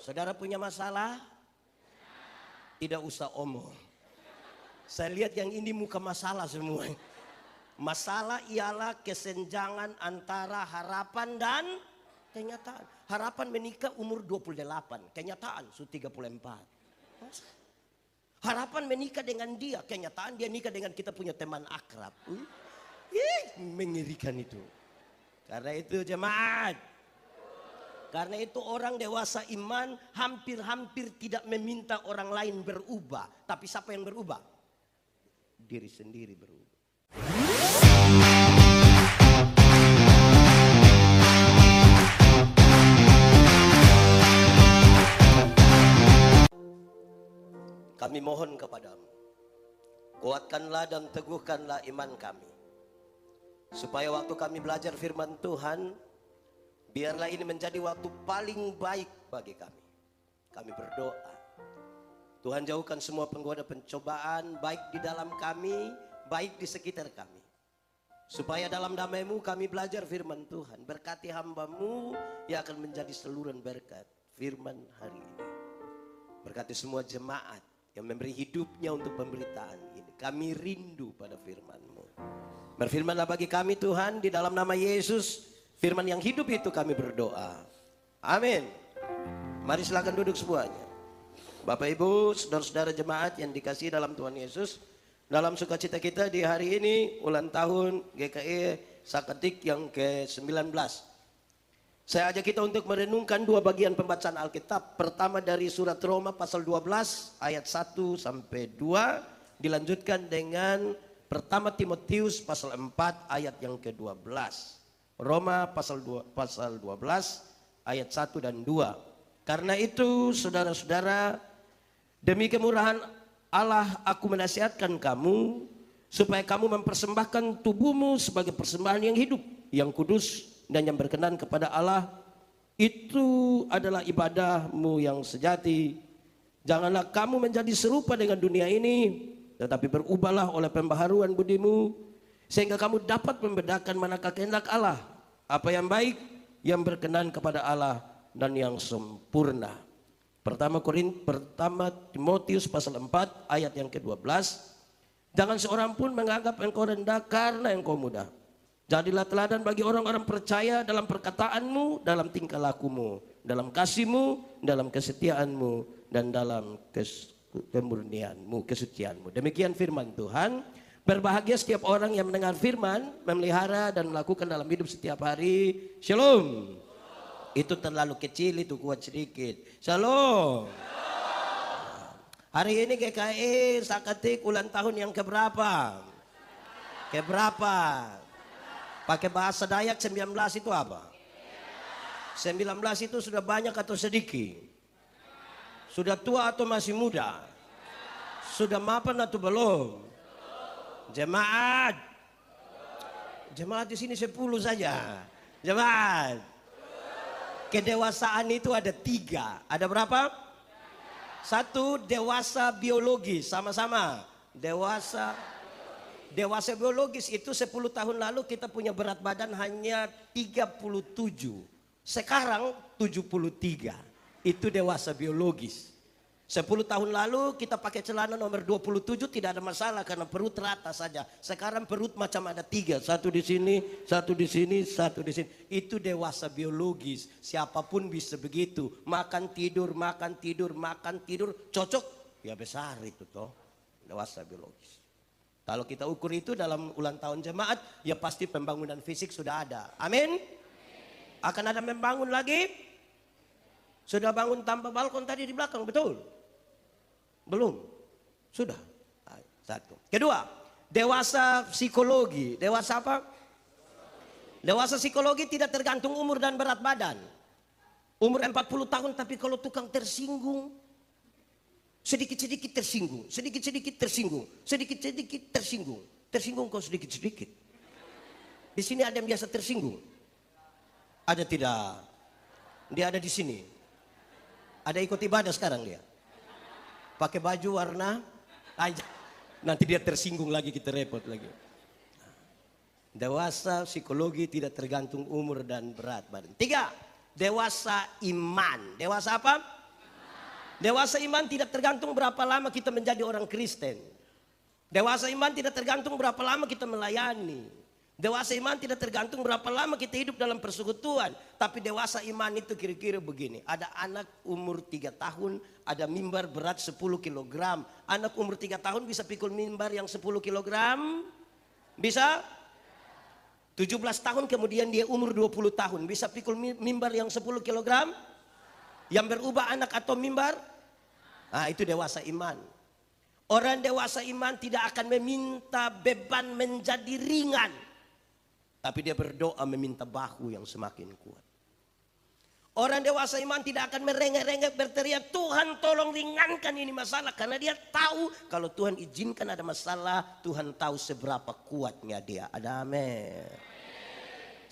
Saudara punya masalah? Tidak usah omong. Saya lihat yang ini muka masalah semua. Masalah ialah kesenjangan antara harapan dan kenyataan. Harapan menikah umur 28, kenyataan sudah 34. Harapan menikah dengan dia, kenyataan dia nikah dengan kita punya teman akrab. Mengerikan itu. Karena itu jemaat, karena itu orang dewasa iman hampir-hampir tidak meminta orang lain berubah. Tapi siapa yang berubah? Diri sendiri berubah. Kami mohon kepadamu, kuatkanlah dan teguhkanlah iman kami, supaya waktu kami belajar firman Tuhan, biarlah ini menjadi waktu paling baik bagi kami. Kami berdoa, Tuhan jauhkan semua penggoda pencobaan, baik di dalam kami, baik di sekitar kami. Supaya dalam damai-Mu kami belajar firman Tuhan. Berkati hamba-Mu yang akan menjadi saluran berkat firman hari ini. Berkati semua jemaat yang memberi hidupnya untuk pemberitaan ini. Kami rindu pada firman-Mu. Berfirmanlah bagi kami Tuhan, di dalam nama Yesus, firman yang hidup itu kami berdoa. Amin. Mari silakan duduk semuanya. Bapak Ibu, saudara-saudara jemaat yang dikasihi dalam Tuhan Yesus, dalam sukacita kita di hari ini, ulang tahun GKI Saketik yang ke-19. Saya ajak kita untuk merenungkan dua bagian pembacaan Alkitab. Pertama dari surat Roma pasal 12 ayat 1 sampai 2. Dilanjutkan dengan pertama Timotius pasal 4 ayat yang ke-12. Roma pasal 12 ayat 1 dan 2. Karena itu saudara-saudara, demi kemurahan Allah aku menasihatkan kamu, supaya kamu mempersembahkan tubuhmu sebagai persembahan yang hidup, yang kudus, dan yang berkenan kepada Allah. Itu adalah ibadahmu yang sejati. Janganlah kamu menjadi serupa dengan dunia ini, tetapi berubahlah oleh pembaharuan budimu, sehingga kamu dapat membedakan manakah kehendak Allah, apa yang baik, yang berkenan kepada Allah, dan yang sempurna. Pertama Timotius pasal 4 ayat yang ke-12. Jangan seorang pun menganggap engkau rendah karena engkau muda. Jadilah teladan bagi orang-orang percaya dalam perkataanmu, dalam tingkah lakumu, dalam kasihmu, dalam kesetiaanmu, dan dalam kemurnianmu, kesucianmu. Demikian firman Tuhan. Berbahagia setiap orang yang mendengar firman, memelihara dan melakukan dalam hidup setiap hari. Shalom. Itu terlalu kecil, itu kuat sedikit. Shalom. Hari ini GKI Saketik ulang tahun yang keberapa? Keberapa? Pakai bahasa Dayak 19 itu apa? 19 itu sudah banyak atau sedikit? Sudah tua atau masih muda? Sudah mapan atau belum? Jemaat. Jemaat di sini 10 saja. Jemaat. Kedewasaan itu ada 3. Ada berapa? 1, dewasa biologis. Sama-sama. Dewasa biologis itu 10 tahun lalu kita punya berat badan hanya 37. Sekarang 73. Itu dewasa biologis. 10 tahun lalu kita pakai celana nomor 27 tidak ada masalah karena perut rata saja. Sekarang perut macam ada 3. Satu di sini, satu di sini, satu di sini. Itu dewasa biologis. Siapapun bisa begitu. Makan tidur, makan tidur, makan tidur. Cocok? Ya besar itu toh. Dewasa biologis. Kalau kita ukur itu dalam ulang tahun jemaat, ya pasti pembangunan fisik sudah ada. Amin. Akan ada membangun lagi? Sudah bangun tanpa balkon tadi di belakang, betul? Belum? Sudah. 1. Kedua, dewasa psikologi. Dewasa apa? Dewasa psikologi tidak tergantung umur dan berat badan. Umur 40 tahun tapi kalau tukang tersinggung, sedikit-sedikit tersinggung, sedikit-sedikit tersinggung, sedikit-sedikit tersinggung. Tersinggung kok sedikit-sedikit. Di sini ada yang biasa tersinggung? Ada tidak? Dia ada di sini. Ada ikut ibadah sekarang dia. Pakai baju warna aja. Nanti dia tersinggung lagi, kita repot lagi. Dewasa psikologi tidak tergantung umur dan berat badan. 3, dewasa iman. Dewasa apa? Dewasa iman tidak tergantung berapa lama kita menjadi orang Kristen. Dewasa iman tidak tergantung berapa lama kita melayani. Dewasa iman tidak tergantung berapa lama kita hidup dalam persekutuan. Tapi dewasa iman itu kira-kira begini. Ada anak umur 3 tahun, ada mimbar berat 10 kilogram. Anak umur 3 tahun bisa pikul mimbar yang 10 kilogram? Bisa? 17 tahun kemudian dia umur 20 tahun. Bisa pikul mimbar yang 10 kilogram? Yang berubah anak atau mimbar? Nah, itu dewasa iman. Orang dewasa iman tidak akan meminta beban menjadi ringan. Tapi dia berdoa meminta bahu yang semakin kuat. Orang dewasa iman tidak akan merengek-rengek berteriak, Tuhan tolong ringankan ini masalah. Karena dia tahu kalau Tuhan izinkan ada masalah, Tuhan tahu seberapa kuatnya dia. Ada amin.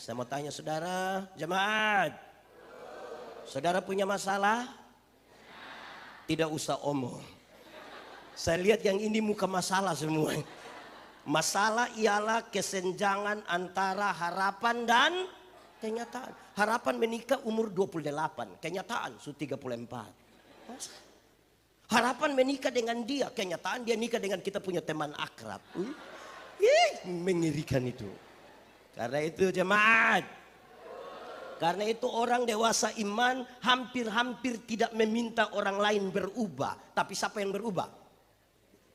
Saya mau tanya saudara, jemaat. Saudara punya masalah? Tidak usah omong. Saya lihat yang ini muka masalah semua. Masalah ialah kesenjangan antara harapan dan kenyataan. Harapan menikah umur 28, kenyataan sudah 34. Harapan menikah dengan dia, kenyataan dia nikah dengan kita punya teman akrab. Mengerikan itu. Karena itu jemaat. Karena itu orang dewasa iman hampir-hampir tidak meminta orang lain berubah. Tapi siapa yang berubah?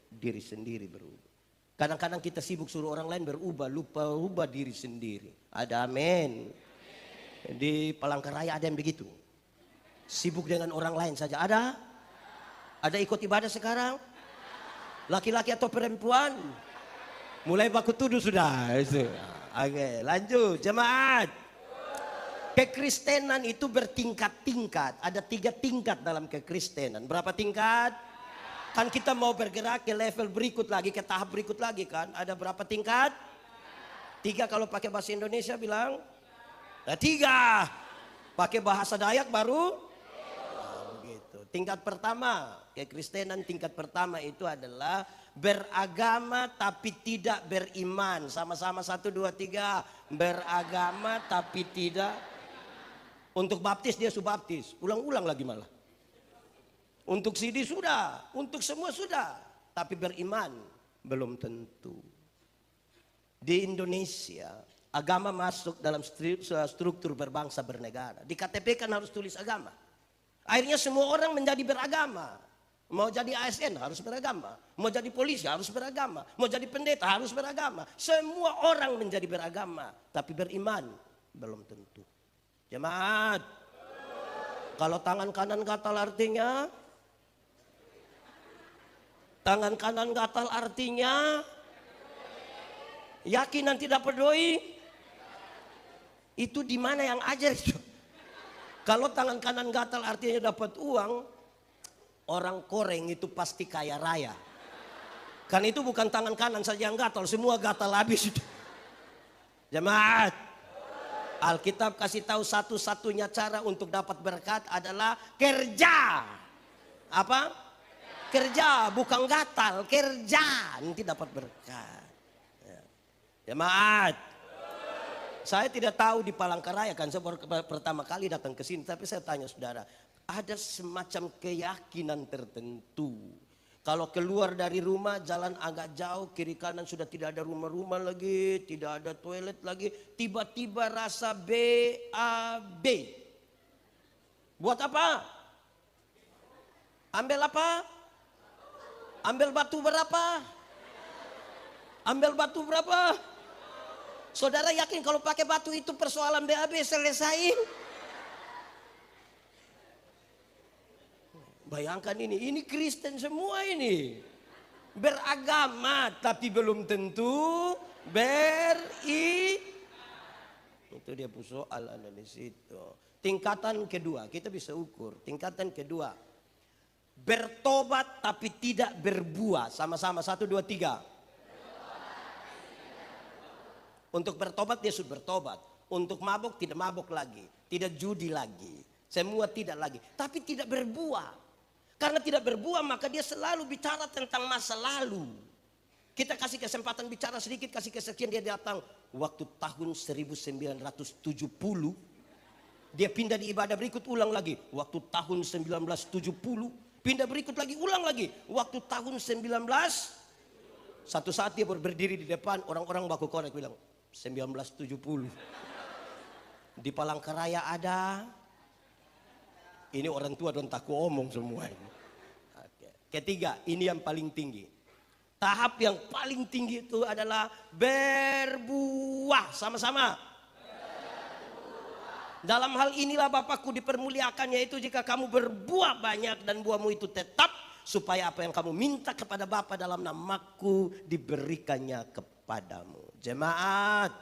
Diri sendiri berubah. Kadang-kadang kita sibuk suruh orang lain berubah, lupa ubah diri sendiri. Ada amin. Di Palangkaraya ada yang begitu. Sibuk dengan orang lain saja. Ada? Ada ikut ibadah sekarang? Laki-laki atau perempuan? Mulai baku tuduh sudah. Oke, lanjut jemaat. Kekristenan itu bertingkat-tingkat. Ada 3 tingkat dalam kekristenan. Berapa tingkat? Kan kita mau bergerak ke level berikut lagi, ke tahap berikut lagi kan. Ada berapa tingkat? 3 kalau pakai bahasa Indonesia bilang. 3. Pakai bahasa Dayak baru? Nah, begitu. Tingkat pertama, kekristenan tingkat pertama itu adalah beragama tapi tidak beriman. Sama-sama 1, 2, 3. Beragama tapi tidak. Untuk baptis dia sudah baptis, ulang-ulang lagi malah. Untuk CD sudah, untuk semua sudah. Tapi beriman belum tentu. Di Indonesia agama masuk dalam struktur berbangsa bernegara. Di KTP kan harus tulis agama. Akhirnya semua orang menjadi beragama. Mau jadi ASN harus beragama. Mau jadi polisi harus beragama. Mau jadi pendeta harus beragama. Semua orang menjadi beragama. Tapi beriman belum tentu. Jemaat, kalau tangan kanan gatal artinya, tangan kanan gatal artinya, yakin nanti dapat doi? Itu di mana yang ajar itu? Kalau tangan kanan gatal artinya dapat uang, orang Koreng itu pasti kaya raya. Kan itu bukan tangan kanan saja yang gatal, semua gatal habis itu. Jemaat. Alkitab kasih tahu satu-satunya cara untuk dapat berkat adalah kerja. Apa? Kerja, bukan gatal, kerja. Nanti dapat berkat. Ya. Jemaat. Saya tidak tahu di Palangkaraya kan, saya baru pertama kali datang ke sini. Tapi saya tanya saudara, ada semacam keyakinan tertentu. Kalau keluar dari rumah jalan agak jauh, kiri kanan sudah tidak ada rumah-rumah lagi, tidak ada toilet lagi. Tiba-tiba rasa BAB. Buat apa? Ambil apa? Ambil batu berapa? Ambil batu berapa? Saudara yakin kalau pakai batu itu persoalan BAB selesai? Bayangkan ini Kristen semua ini. Beragama tapi belum tentu itu dia soal ada di situ. Tingkatan kedua, kita bisa ukur. Tingkatan kedua, bertobat tapi tidak berbuah. Sama-sama 1, 2, 3. Untuk bertobat dia sudah bertobat. Untuk mabuk tidak mabuk lagi, tidak judi lagi, semua tidak lagi. Tapi tidak berbuah. Karena tidak berbuah maka dia selalu bicara tentang masa lalu. Kita kasih kesempatan bicara sedikit, kasih kesekian, dia datang waktu tahun 1970. Dia pindah di ibadah berikut, ulang lagi. Waktu tahun 1970 Pindah berikut lagi, ulang lagi. Waktu tahun 19, satu saat dia berdiri di depan, orang-orang baku korek bilang, 1970. Di Palangkaraya ada. Ini orang tua dan takut omong semua ini. Ketiga, ini yang paling tinggi. Tahap yang paling tinggi itu adalah berbuah. Sama-sama. Dalam hal inilah Bapakku dipermuliakan, yaitu jika kamu berbuah banyak dan buahmu itu tetap, supaya apa yang kamu minta kepada Bapa dalam namaku diberikannya kepadamu. Jemaat,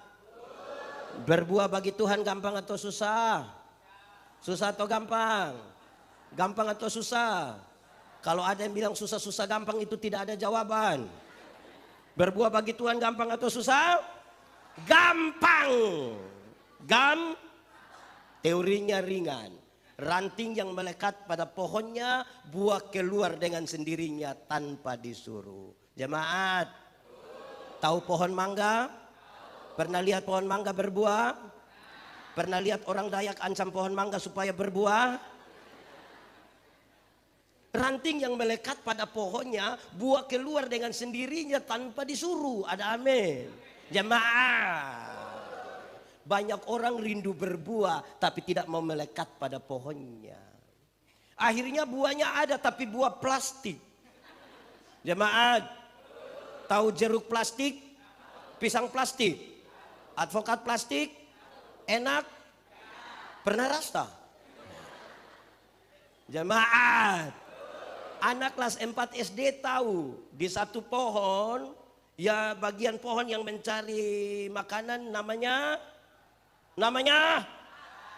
berbuah bagi Tuhan gampang atau susah? Susah atau gampang? Gampang atau susah? Kalau ada yang bilang susah-susah gampang, itu tidak ada jawaban. Berbuah bagi Tuhan gampang atau susah? Gampang. Teorinya ringan. Ranting yang melekat pada pohonnya, buah keluar dengan sendirinya tanpa disuruh. Jemaat, tahu pohon mangga? Pernah lihat pohon mangga berbuah? Pernah lihat orang Dayak ancam pohon mangga supaya berbuah? Ranting yang melekat pada pohonnya, buah keluar dengan sendirinya tanpa disuruh. Ada amin. Jemaat, banyak orang rindu berbuah tapi tidak mau melekat pada pohonnya. Akhirnya buahnya ada tapi buah plastik. Jemaat, tahu jeruk plastik, pisang plastik, advokat plastik, enak? Pernah rasa? Jemaat, anak kelas 4 SD tahu di satu pohon, ya bagian pohon yang mencari makanan namanya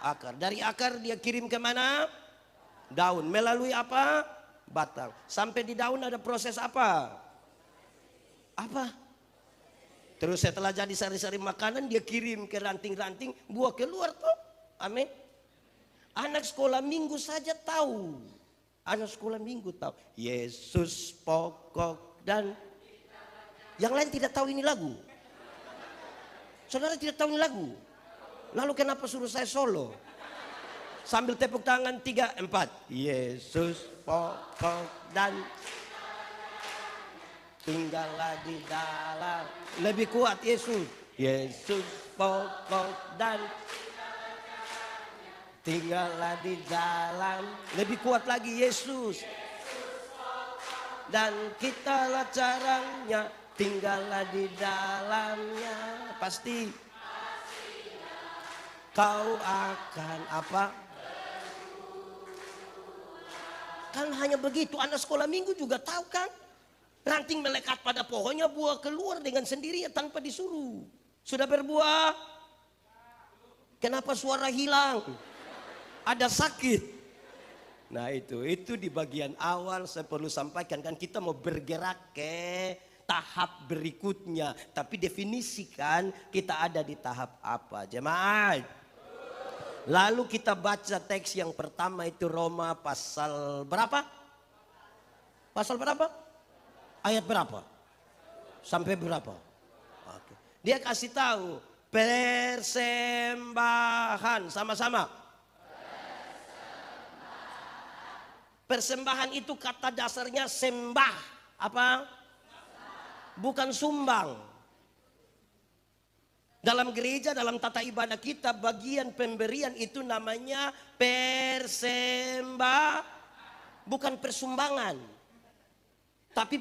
akar. Dari akar dia kirim ke mana? Daun. Melalui apa? Batang. Sampai di daun ada proses apa? Apa? Terus setelah jadi sari-sari makanan dia kirim ke ranting-ranting, buah keluar tuh. Amin. Anak sekolah minggu saja tahu. Anak sekolah minggu tahu. Yesus pokok dan yang lain tidak tahu ini lagu. Saudara tidak tahu ini lagu. Lalu kenapa suruh saya solo? Sambil tepuk tangan 3, 4. Yesus pokok dan tinggallah di dalam. Lebih kuat Yesus. Yesus pokok dan tinggallah di dalam. Lebih kuat lagi Yesus. Dan kitalah caranya, tinggallah di dalamnya. Pasti kau akan apa? Kan hanya begitu. Anak sekolah minggu juga tahu kan? Ranting melekat pada pohonnya, buah keluar dengan sendirinya tanpa disuruh. Sudah berbuah? Kenapa suara hilang? Ada sakit. Nah itu di bagian awal saya perlu sampaikan, kan kita mau bergerak ke tahap berikutnya. Tapi definisikan kita ada di tahap apa, jemaat. Lalu kita baca teks yang pertama itu Roma pasal berapa? Pasal berapa? Ayat berapa? Sampai berapa? Oke. Dia kasih tahu persembahan, sama-sama. Persembahan itu kata dasarnya sembah. Apa? Bukan sumbang. Dalam gereja, dalam tata ibadah kita, bagian pemberian itu namanya persembah. Bukan persumbangan. Tapi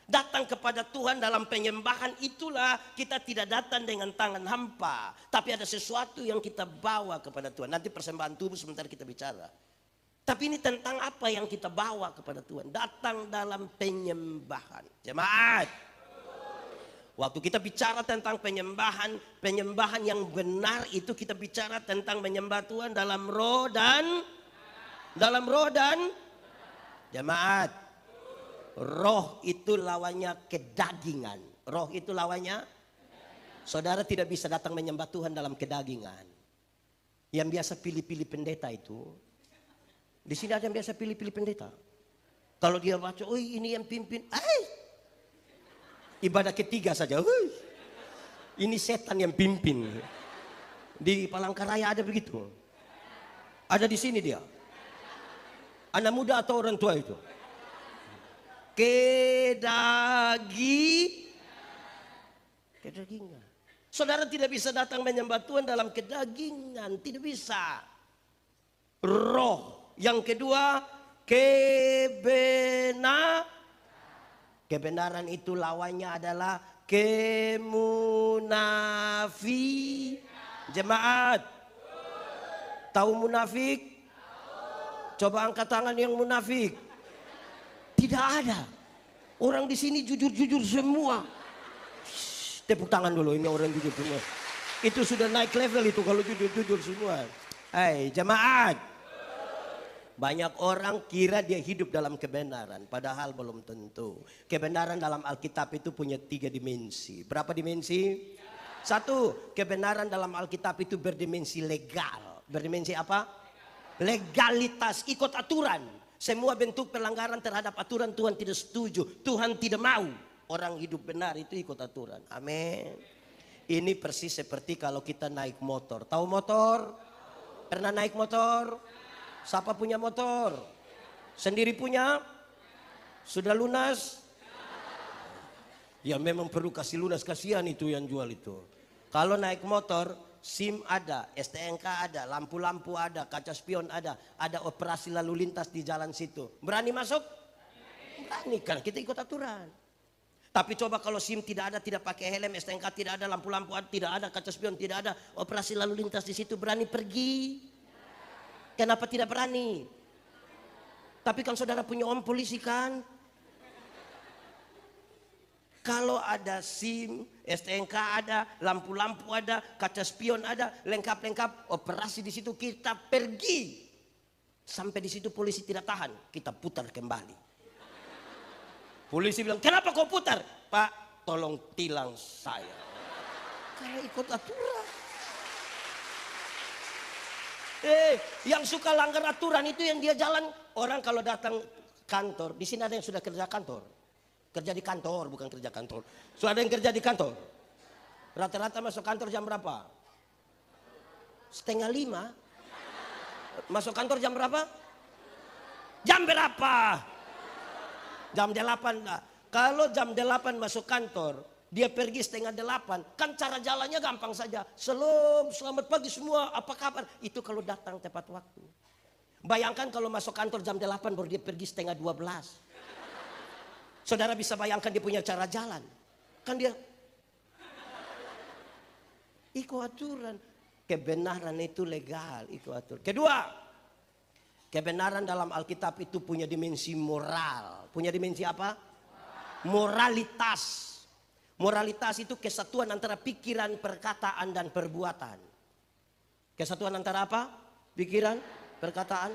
datang kepada Tuhan dalam penyembahan, itulah kita tidak datang dengan tangan hampa. Tapi ada sesuatu yang kita bawa kepada Tuhan. Nanti persembahan tubuh sebentar kita bicara. Tapi ini tentang apa yang kita bawa kepada Tuhan. Datang dalam penyembahan. Jemaat. Waktu kita bicara tentang penyembahan yang benar itu kita bicara tentang menyembah Tuhan dalam roh dan jemaat. Roh itu lawannya kedagingan. Roh itu lawannya. Saudara tidak bisa datang menyembah Tuhan dalam kedagingan. Yang biasa pilih-pilih pendeta itu. Di sini ada yang biasa pilih-pilih pendeta. Kalau dia baca, oh ini yang pimpin. Ibadah ketiga saja. Ini setan yang pimpin. Di Palangkaraya ada begitu. Ada di sini dia. Anak muda atau orang tua itu? Kedagingan. Saudara tidak bisa datang menyembah Tuhan dalam kedagingan. Tidak bisa. Roh. Yang kedua, kebenaran itu lawannya adalah Jemaat. Tahu munafik? Coba angkat tangan yang munafik. Tidak ada. Orang di sini jujur-jujur semua. Tepuk tangan dulu, ini orang jujur semua. Itu sudah naik level itu kalau jujur-jujur semua. Hai jemaat. Banyak orang kira dia hidup dalam kebenaran, padahal belum tentu. Kebenaran dalam Alkitab itu punya 3 dimensi. Berapa dimensi? 1, kebenaran dalam Alkitab itu berdimensi legal. Berdimensi apa? Legalitas, ikut aturan. Semua bentuk pelanggaran terhadap aturan Tuhan tidak setuju. Tuhan tidak mau orang hidup benar itu ikut aturan. Amin. Ini persis seperti kalau kita naik motor. Tahu motor? Pernah naik motor? Siapa punya motor? Sendiri punya? Sudah lunas? Ya memang perlu kasih lunas, kasihan itu yang jual itu. Kalau naik motor, SIM ada, STNK ada, lampu-lampu ada, kaca spion ada operasi lalu lintas di jalan situ. Berani masuk? Berani, kan kita ikut aturan. Tapi coba kalau SIM tidak ada, tidak pakai helm, STNK tidak ada, lampu-lampu tidak ada, kaca spion tidak ada, operasi lalu lintas di situ, berani pergi? Kenapa tidak berani? Tapi kan saudara punya om polisi kan? Kalau ada SIM, STNK ada, lampu-lampu ada, kaca spion ada, lengkap-lengkap, operasi di situ kita pergi. Sampai di situ polisi tidak tahan, kita putar kembali. Polisi bilang, kenapa kau putar? Pak, tolong tilang saya. Karena ikut aturan. Yang suka langgar aturan itu yang dia jalan. Orang kalau datang kantor, di sini ada yang sudah kerja kantor. Kerja di kantor, bukan kerja kantor. Sudah ada yang kerja di kantor. Rata-rata masuk kantor jam berapa? 4:30. Masuk kantor jam berapa? Jam berapa? Jam 8. Kalau jam 8 masuk kantor, dia pergi 7:30, kan cara jalannya gampang saja. Selamat pagi semua, apa kabar? Itu kalau datang tepat waktu. Bayangkan kalau masuk kantor jam 8 baru dia pergi 11:30. Saudara bisa bayangkan dia punya cara jalan. Kan dia ikut aturan. Kebenaran itu legal, ikut aturan. Kedua, kebenaran dalam Alkitab itu punya dimensi moral. Punya dimensi apa? Moralitas. Moralitas itu kesatuan antara pikiran, perkataan, dan perbuatan. Kesatuan antara apa? Pikiran, perkataan.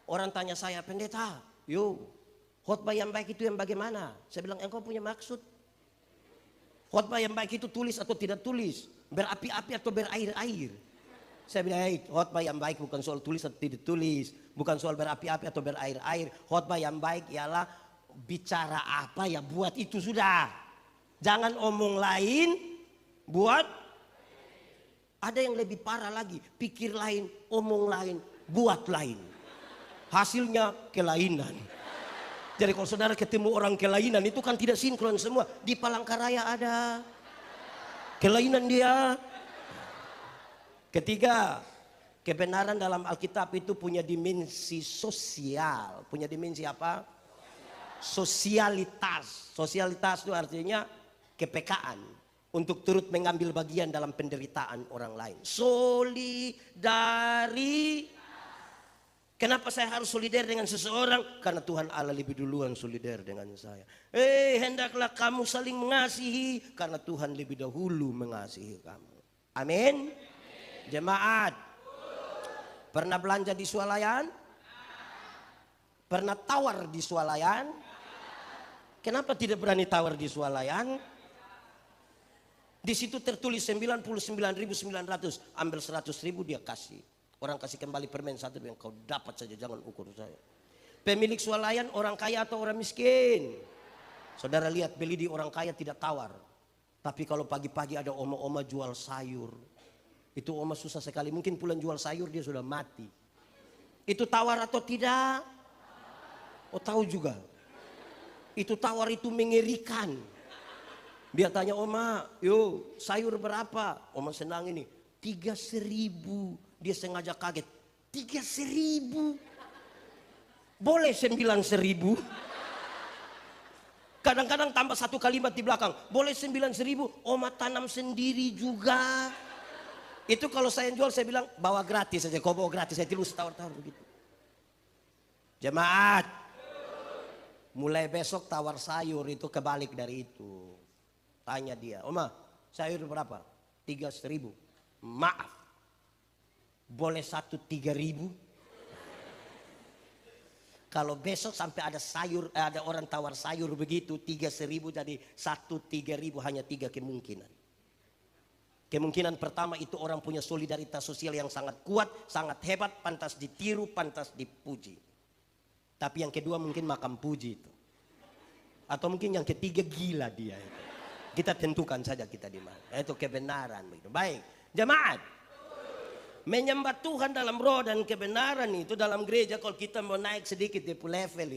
Orang tanya saya, pendeta, khotbah yang baik itu yang bagaimana? Saya bilang, engkau punya maksud? Khotbah yang baik itu tulis atau tidak tulis? Berapi-api atau berair-air? Saya bilang, khotbah yang baik bukan soal tulis atau tidak tulis. Bukan soal berapi-api atau berair-air. Khotbah yang baik ialah bicara apa ya buat itu sudah. Jangan omong lain, buat. Ada yang lebih parah lagi, pikir lain, omong lain, buat lain. Hasilnya kelainan. Jadi kalau saudara ketemu orang kelainan itu kan tidak sinkron semua. Di Palangkaraya ada kelainan dia. Ketiga, kebenaran dalam Alkitab itu punya dimensi sosial. Punya dimensi apa? Sosialitas. Sosialitas itu artinya kepekaan untuk turut mengambil bagian dalam penderitaan orang lain. Solidaritas. Kenapa saya harus solider dengan seseorang? Karena Tuhan Allah lebih duluan solider dengan saya. Hendaklah kamu saling mengasihi karena Tuhan lebih dahulu mengasihi kamu. Amin. Jemaat, pernah belanja di swalayan? Pernah tawar di swalayan? Kenapa tidak berani tawar di swalayan? Di situ tertulis 99.900, ambil 100.000 dia kasih. Orang kasih kembali permen 1, yang kau dapat saja, jangan ukur saya. Pemilik swalayan orang kaya atau orang miskin? Saudara lihat, beli di orang kaya tidak tawar. Tapi kalau pagi-pagi ada oma-oma jual sayur, itu oma susah sekali. Mungkin pulang jual sayur dia sudah mati. Itu tawar atau tidak? Oh tahu juga. Itu tawar itu mengerikan. Dia tanya Oma, yo sayur berapa? Oma senang ini. 3.000. Dia sengaja kaget. 3.000. Boleh 9.000. Kadang-kadang tambah satu kalimat di belakang. Boleh 9.000. Oma tanam sendiri juga. Itu kalau saya jual saya bilang bawa gratis saja. Kau bawa gratis. Saya tilus tawar-tawar begitu. Jemaat. Mulai besok tawar sayur itu kebalik dari itu. Tanya dia. Oma sayur berapa? 3.000. Maaf. Boleh 3.000? Kalau besok sampai ada sayur, ada orang tawar sayur begitu 3.000 jadi 3.000 hanya 3 kemungkinan. Kemungkinan pertama itu orang punya solidaritas sosial yang sangat kuat, sangat hebat, pantas ditiru, pantas dipuji. Tapi yang kedua mungkin makam puji itu. Atau mungkin yang ketiga gila dia itu. Kita tentukan saja kita di mana. Itu kebenaran begitu. Baik, jemaat. Menyembah Tuhan dalam roh dan kebenaran itu dalam gereja kalau kita mau naik sedikit di level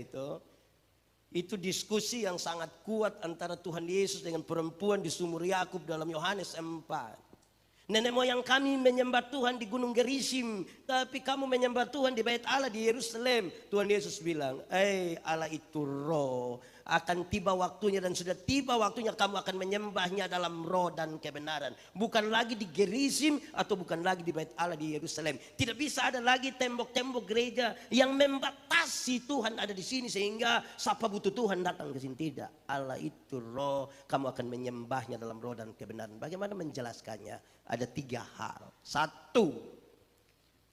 itu diskusi yang sangat kuat antara Tuhan Yesus dengan perempuan di sumur Yakub dalam Yohanes 4. Nenek moyang kami menyembah Tuhan di Gunung Gerisim, tapi kamu menyembah Tuhan di Bait Allah di Yerusalem. Tuhan Yesus bilang, Allah itu roh. Akan tiba waktunya dan sudah tiba waktunya kamu akan menyembahnya dalam roh dan kebenaran. Bukan lagi di Gerisim atau bukan lagi di Bait Allah di Yerusalem. Tidak bisa ada lagi tembok-tembok gereja yang membatasi Tuhan ada di sini sehingga siapa butuh Tuhan datang ke sini. Tidak. Allah itu roh, kamu akan menyembahnya dalam roh dan kebenaran. Bagaimana menjelaskannya? Ada 3 hal. 1,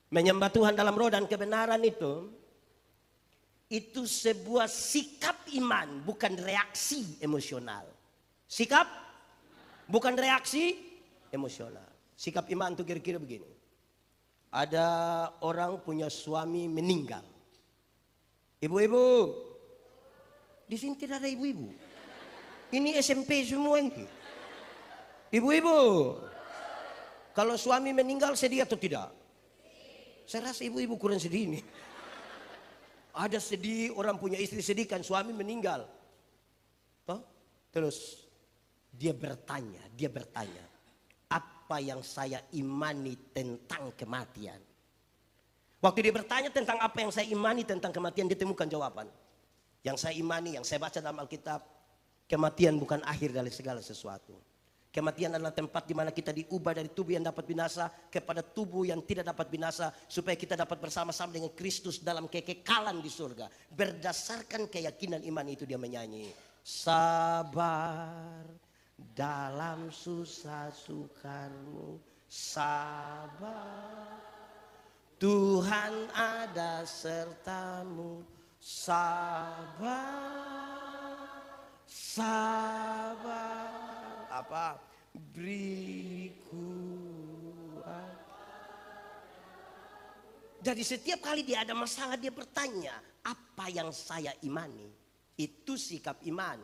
menyembah Tuhan dalam roh dan kebenaran itu sebuah sikap iman, bukan reaksi emosional. Sikap, bukan reaksi emosional. Sikap iman itu kira-kira begini. Ada orang punya suami meninggal. Ibu-ibu, di sini tidak ada ibu-ibu. Ini SMP semua ini. Ibu-ibu, kalau suami meninggal sedih atau tidak? Saya rasa ibu-ibu kurang sedih ini. Ada sedih, orang punya istri sedih kan suami meninggal. Toh? Terus dia bertanya, apa yang saya imani tentang kematian? Waktu dia bertanya tentang apa yang saya imani tentang kematian, dia temukan jawaban. Yang saya imani, yang saya baca dalam Alkitab, kematian bukan akhir dari segala sesuatu. Kematian adalah tempat di mana kita diubah dari tubuh yang dapat binasa kepada tubuh yang tidak dapat binasa supaya kita dapat bersama-sama dengan Kristus dalam kekekalan di surga. Berdasarkan keyakinan iman itu dia menyanyi, sabar dalam susah sukarmu, sabar Tuhan ada sertamu, sabar, sabar. Apa? Beriku. Jadi setiap kali dia ada masalah dia bertanya, apa yang saya imani? Itu sikap iman.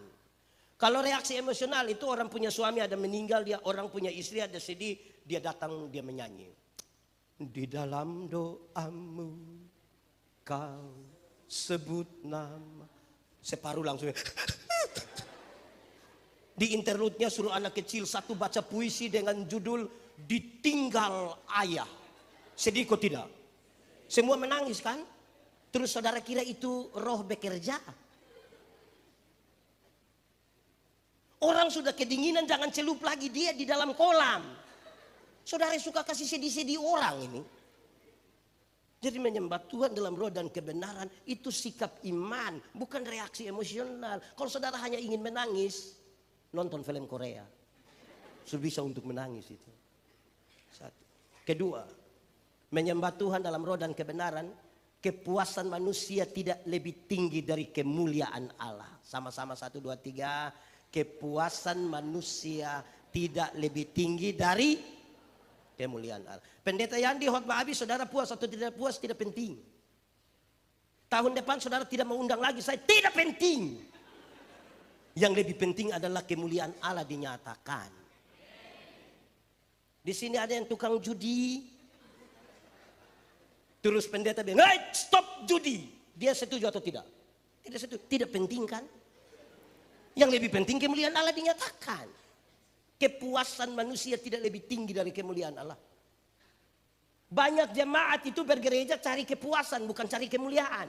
Kalau reaksi emosional itu orang punya suami ada meninggal, dia orang punya istri ada sedih, dia datang dia menyanyi. Di dalam doamu kau sebut nama. Separuh langsung. Di interlude-nya suruh anak kecil satu baca puisi dengan judul Ditinggal Ayah. Sedih kok tidak? Semua menangis kan? Terus saudara kira itu roh bekerja? Orang sudah kedinginan jangan celup lagi dia di dalam kolam. Saudara suka kasih sedih-sedih orang ini. Jadi menyembah Tuhan dalam roh dan kebenaran itu sikap iman, bukan reaksi emosional. Kalau saudara hanya ingin menangis, nonton film Korea. Sudah bisa untuk menangis itu. 1. Kedua, menyembah Tuhan dalam roh dan kebenaran, kepuasan manusia tidak lebih tinggi dari kemuliaan Allah. Sama-sama 1, 2, 3. Kepuasan manusia tidak lebih tinggi dari kemuliaan Allah. Pendeta Yandi khotbah habis, saudara puas atau tidak puas tidak penting. Tahun depan saudara tidak mengundang lagi, saya tidak penting. Yang lebih penting adalah kemuliaan Allah dinyatakan. Di sini ada yang tukang judi. Terus pendeta bilang, "Hey, stop judi." Dia setuju atau tidak? Tidak setuju. Tidak penting kan? Yang lebih penting kemuliaan Allah dinyatakan. Kepuasan manusia tidak lebih tinggi dari kemuliaan Allah. Banyak jemaat itu bergereja cari kepuasan, bukan cari kemuliaan.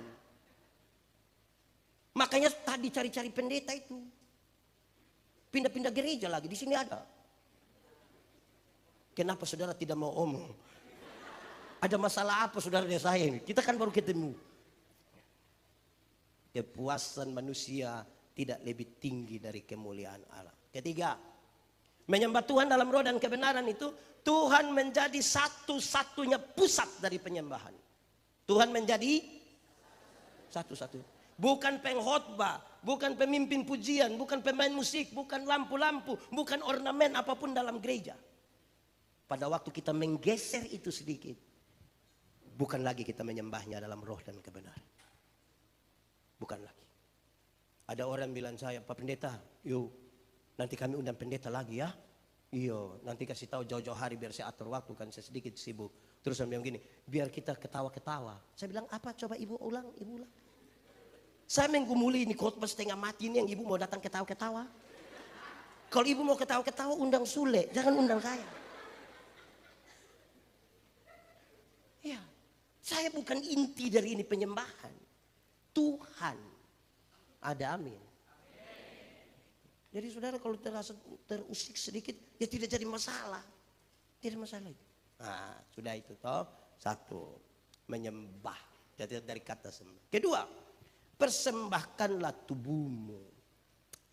Makanya tadi cari-cari pendeta itu. Pindah-pindah gereja lagi, di sini ada. Kenapa saudara tidak mau omong? Ada masalah apa saudara dari saya ini? Kita kan baru ketemu. Kepuasan manusia tidak lebih tinggi dari kemuliaan Allah. Ketiga, menyembah Tuhan dalam roh dan kebenaran itu, Tuhan menjadi satu-satunya pusat dari penyembahan. Tuhan menjadi satu-satunya. Bukan pengkhotbah, bukan pemimpin pujian, bukan pemain musik, bukan lampu-lampu, bukan ornamen apapun dalam gereja. Pada waktu kita menggeser itu sedikit, bukan lagi kita menyembahnya dalam roh dan kebenaran. Bukan lagi. Ada orang bilang saya, "Pak Pendeta, yuk nanti kami undang pendeta lagi ya." Iya, nanti kasih tahu jauh-jauh hari biar saya atur waktu, kan saya sedikit sibuk. Terus saya bilang gini, "Biar kita ketawa-ketawa." Saya bilang, "Apa? Coba ibu ulang, ibu ulang." Saya menggumuli ini khotbah setengah mati ini yang ibu mau datang ketawa-ketawa. Kalau ibu mau ketawa-ketawa undang Sule, jangan undang saya. Ya, saya bukan inti dari ini penyembahan. Tuhan ada, amin. Jadi saudara kalau terasa terusik sedikit, ya tidak jadi masalah. Tidak masalah itu. Nah, sudah itu toh. Satu, menyembah. Jadi dari kata sembah. Kedua, persembahkanlah tubuhmu.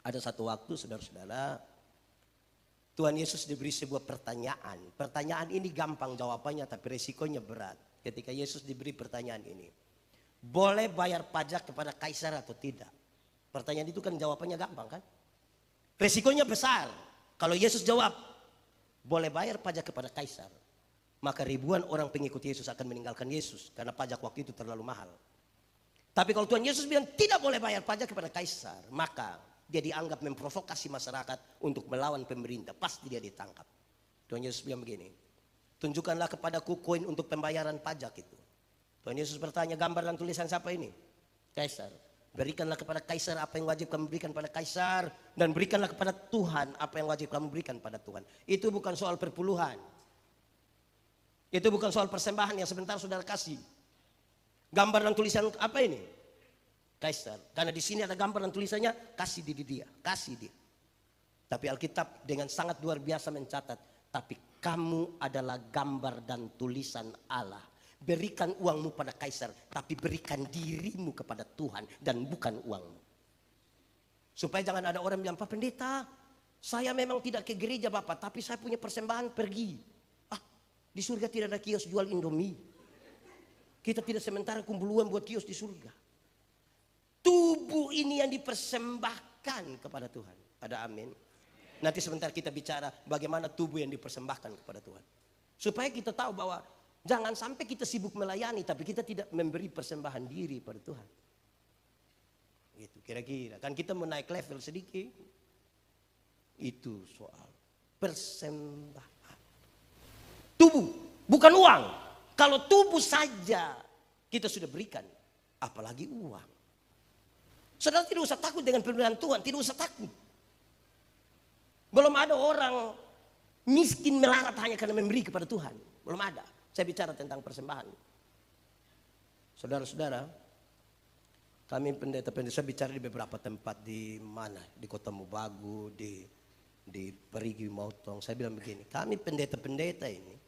Ada satu waktu saudara-saudara, Tuhan Yesus diberi sebuah pertanyaan. Pertanyaan ini gampang jawabannya tapi resikonya berat. Ketika Yesus diberi pertanyaan ini, boleh bayar pajak kepada kaisar atau tidak? Pertanyaan itu kan jawabannya gampang kan? Resikonya besar. Kalau Yesus jawab, boleh bayar pajak kepada kaisar, maka ribuan orang pengikut Yesus akan meninggalkan Yesus karena pajak waktu itu terlalu mahal. Tapi kalau Tuhan Yesus bilang tidak boleh bayar pajak kepada kaisar, maka dia dianggap memprovokasi masyarakat untuk melawan pemerintah. Pasti dia ditangkap. Tuhan Yesus bilang begini, "Tunjukkanlah kepadaku koin untuk pembayaran pajak itu." Tuhan Yesus bertanya, "Gambar dan tulisan siapa ini?" "Kaisar." "Berikanlah kepada kaisar apa yang wajib kamu berikan pada kaisar, dan berikanlah kepada Tuhan apa yang wajib kamu berikan pada Tuhan." Itu bukan soal perpuluhan. Itu bukan soal persembahan yang sebentar saudara kasih. Gambar dan tulisan apa ini? Kaisar. Karena di sini ada gambar dan tulisannya, kasih di dia, kasih dia. Tapi Alkitab dengan sangat luar biasa mencatat, tapi kamu adalah gambar dan tulisan Allah. Berikan uangmu pada kaisar, tapi berikan dirimu kepada Tuhan dan bukan uangmu. Supaya jangan ada orang bilang, "Pak Pendeta, saya memang tidak ke gereja Bapak, tapi saya punya persembahan pergi." Ah, di surga tidak ada kios jual Indomie. Kita tidak sementara kumpul uang buat kios di surga. Tubuh ini yang dipersembahkan kepada Tuhan. Ada amin. Nanti sebentar kita bicara bagaimana tubuh yang dipersembahkan kepada Tuhan. Supaya kita tahu bahwa jangan sampai kita sibuk melayani tapi kita tidak memberi persembahan diri pada Tuhan. Gitu kira-kira. Kan kita mau naik level sedikit. Itu soal persembahan. Tubuh, bukan uang. Kalau tubuh saja kita sudah berikan, apalagi uang. Saudara tidak usah takut dengan pemberian Tuhan, tidak usah takut. Belum ada orang miskin melarat hanya karena memberi kepada Tuhan. Belum ada. Saya bicara tentang persembahan. Saudara-saudara, kami pendeta-pendeta, saya bicara di beberapa tempat di mana, di Kota Mobagu, di Perigi Mautong. Saya bilang begini, kami pendeta-pendeta ini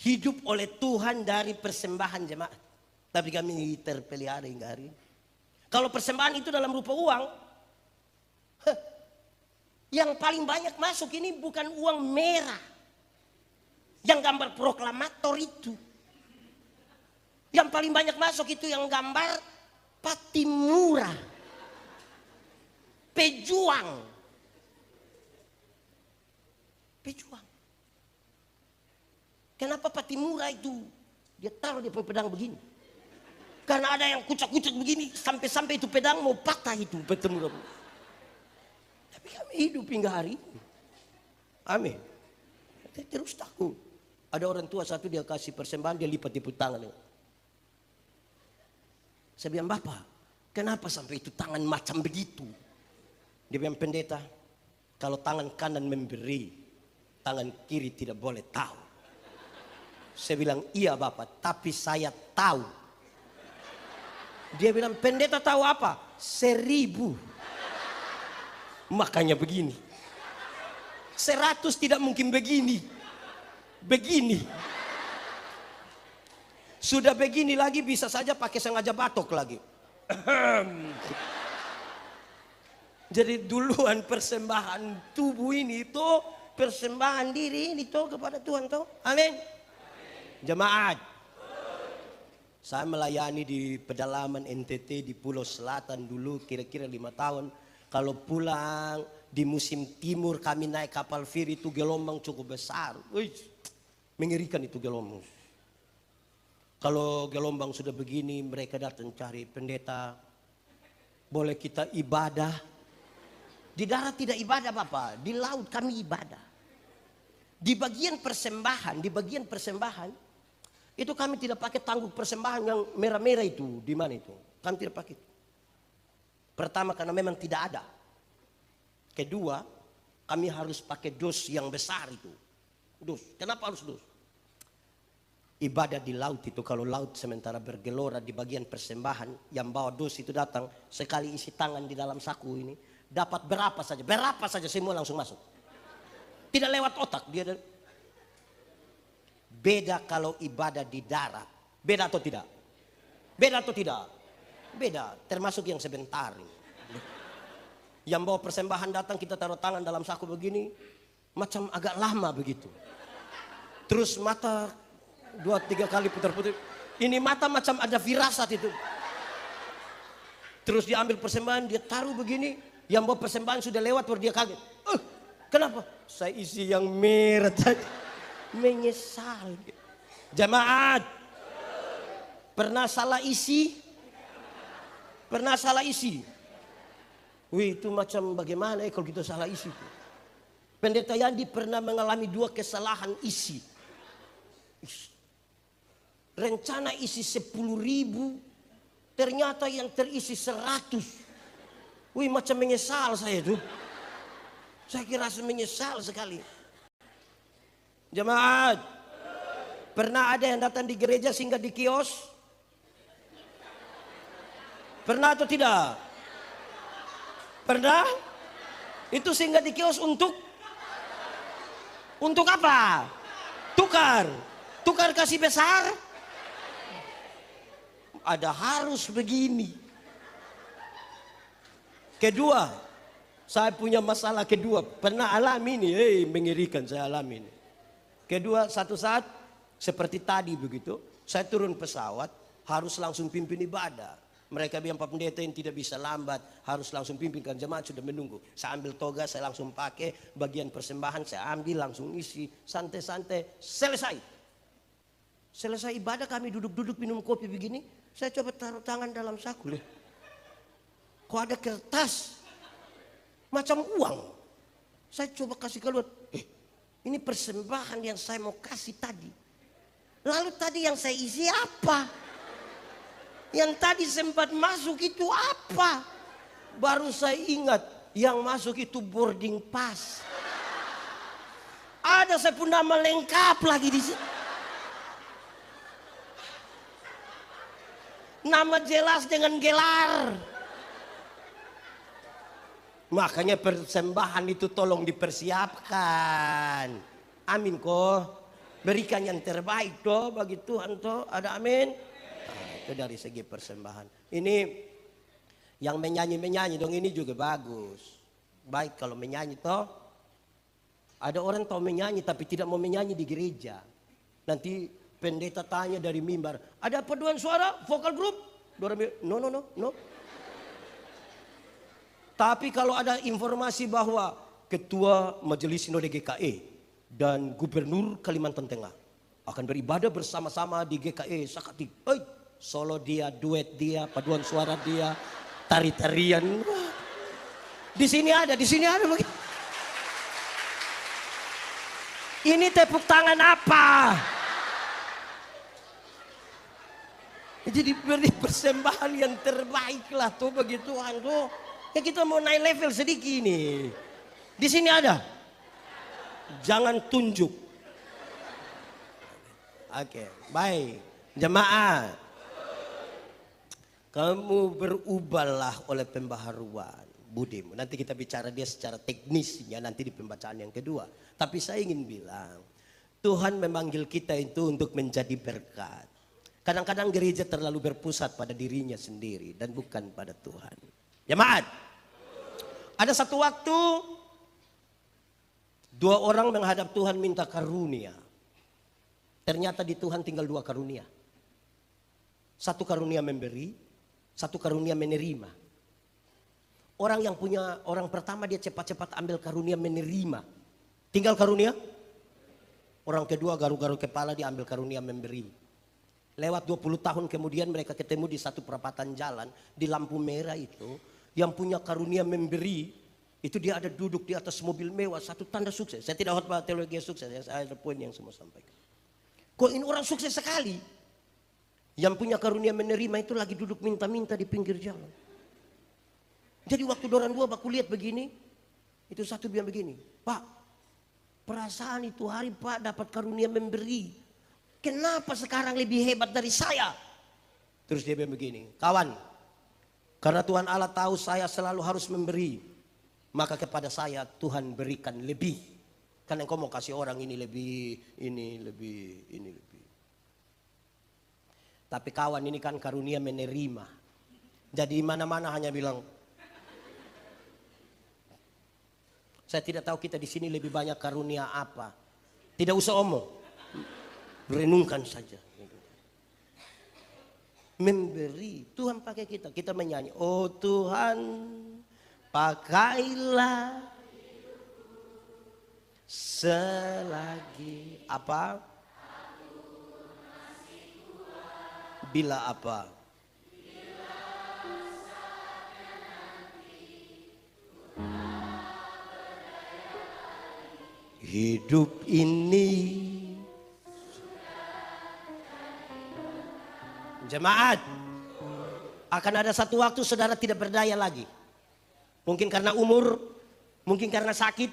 hidup oleh Tuhan dari persembahan jemaat. Tapi kami terpelihara hingga hari ini. Kalau persembahan itu dalam rupa uang, yang paling banyak masuk ini bukan uang merah. Yang gambar proklamator itu. Yang paling banyak masuk itu yang gambar Patimura. Pejuang. Pejuang. Kenapa Patimura itu? Dia taruh di pedang begini. Karena ada yang kucak-kucak begini. Sampai-sampai itu pedang mau patah itu Patimura. Tapi kami hidup hingga hari ini. Amin. Terus takut. Ada orang tua satu dia kasih persembahan, dia lipat di tangan. Saya bilang, Bapak, kenapa sampai itu tangan macam begitu? Dia bilang, pendeta, kalau tangan kanan memberi, tangan kiri tidak boleh tahu. Saya bilang, iya Bapak, tapi saya tahu. Dia bilang, pendeta tahu apa? 1000. Makanya begini. 100 tidak mungkin begini. Begini. Sudah begini lagi bisa saja pakai sengaja batok lagi. Jadi duluan persembahan tubuh ini itu, persembahan diri ini tuh kepada Tuhan tuh. Amin. Jemaat. Saya melayani di pedalaman NTT di Pulau Selatan dulu kira-kira 5 tahun. Kalau pulang di musim timur kami naik kapal feri itu gelombang cukup besar. Wih, mengerikan itu gelombang. Kalau gelombang sudah begini mereka datang cari pendeta. Boleh kita ibadah? Di darat tidak ibadah Bapak, di laut kami ibadah. Di bagian persembahan itu kami tidak pakai tangguk persembahan yang merah-merah itu. Di mana itu? Kami tidak pakai. Pertama karena memang tidak ada. Kedua, kami harus pakai dos yang besar itu. Dos. Kenapa harus dos? Ibadah di laut itu, kalau laut sementara bergelora di bagian persembahan, yang bawa dos itu datang, sekali isi tangan di dalam saku ini, dapat berapa saja semua langsung masuk. Tidak lewat otak. Dia beda kalau ibadah di darat. Beda atau tidak? Beda atau tidak? Beda, termasuk yang sebentar ini. Yang bawa persembahan datang kita taruh tangan dalam saku begini, macam agak lama begitu. Terus mata 2-3 kali putar-putar. Ini mata macam ada firasat itu. Terus diambil persembahan, dia taruh begini. Yang bawa persembahan sudah lewat baru dia kaget. Kenapa? Saya isi yang merah tadi. Menyesal. Jemaat, pernah salah isi? Pernah salah isi? Wih, itu macam bagaimana kalau kita salah isi? Pendeta Yandi pernah mengalami 2 kesalahan isi. Rencana isi 10.000, ternyata yang terisi 100. Wih, macam menyesal saya tuh. Saya kira menyesal sekali. Jemaat, pernah ada yang datang di gereja singgah di kios? Pernah atau tidak? Pernah? Itu singgah di kios untuk apa? Tukar kasih besar? Ada harus begini. Kedua, saya punya masalah kedua. Pernah alami ini, mengerikan saya alami ini. Kedua, satu saat seperti tadi begitu, saya turun pesawat, harus langsung pimpin ibadah. Mereka bilang, Pak Pendeta yang tidak bisa lambat, harus langsung pimpin, kan jemaat sudah menunggu. Saya ambil toga, saya langsung pakai, bagian persembahan saya ambil, langsung isi, santai-santai, selesai. Selesai ibadah kami duduk-duduk minum kopi begini, saya coba taruh tangan dalam saku. Kok ada kertas, macam uang. Saya coba kasih keluar, ini persembahan yang saya mau kasih tadi. Lalu tadi yang saya isi apa? Yang tadi sempat masuk itu apa? Baru saya ingat yang masuk itu boarding pass. Ada saya pun nama lengkap lagi di situ. Nama jelas dengan gelar. Makanya persembahan itu tolong dipersiapkan. Amin kok. Berikan yang terbaik toh bagi Tuhan toh. Ada amin. Itu dari segi persembahan. Ini yang menyanyi dong, ini juga bagus. Baik kalau menyanyi toh. Ada orang tahu menyanyi tapi tidak mau menyanyi di gereja. Nanti pendeta tanya dari mimbar, ada paduan suara vokal grup? No. Tapi kalau ada informasi bahwa ketua majelis sinode GKE dan gubernur Kalimantan Tengah akan beribadah bersama-sama di GKE Sakati. Solo dia, duet dia, paduan suara dia, tari-tarian. Di sini ada begitu. Ini tepuk tangan apa? Jadi beri persembahan yang terbaik lah tuh bagi Tuhan tuh. Ya kita mau naik level sedikit nih. Di sini ada. Jangan tunjuk. Oke, baik. Jemaat. Kamu berubahlah oleh pembaharuan budimu. Nanti kita bicara dia secara teknisnya nanti di pembacaan yang kedua. Tapi saya ingin bilang, Tuhan memanggil kita itu untuk menjadi berkat. Kadang-kadang gereja terlalu berpusat pada dirinya sendiri dan bukan pada Tuhan. Jemaat, ada satu waktu 2 orang menghadap Tuhan minta karunia. Ternyata di Tuhan tinggal 2 karunia. 1 karunia memberi, 1 karunia menerima. Orang pertama dia cepat-cepat ambil karunia menerima. Tinggal karunia. Orang kedua garu-garu kepala dia ambil karunia memberi. Lewat 20 tahun kemudian mereka ketemu di satu perapatan jalan. Di lampu merah itu. Yang punya karunia memberi. Itu dia ada duduk di atas mobil mewah. Satu tanda sukses. Saya tidak khotbah teologi sukses. Saya ada poin yang semua sampaikan. Kok ini orang sukses sekali. Yang punya karunia menerima itu lagi duduk minta-minta di pinggir jalan. Jadi waktu dorang dua baku lihat begini. Itu satu bilang begini. Pak, perasaan itu hari Pak dapat karunia memberi. Kenapa sekarang lebih hebat dari saya? Terus dia bilang begini, kawan, karena Tuhan Allah tahu saya selalu harus memberi, maka kepada saya Tuhan berikan lebih. Karena engkau mau kasih orang ini lebih, ini lebih, ini lebih. Tapi kawan ini kan karunia menerima. Jadi mana-mana hanya bilang, saya tidak tahu kita di sini lebih banyak karunia apa. Tidak usah omong. Renungkan saja. Memberi. Tuhan pakai kita. Kita menyanyi. Oh Tuhan, pakailah selagi apa? Bila apa? Hidup ini. Jemaat, akan ada satu waktu saudara tidak berdaya lagi. Mungkin karena umur, mungkin karena sakit,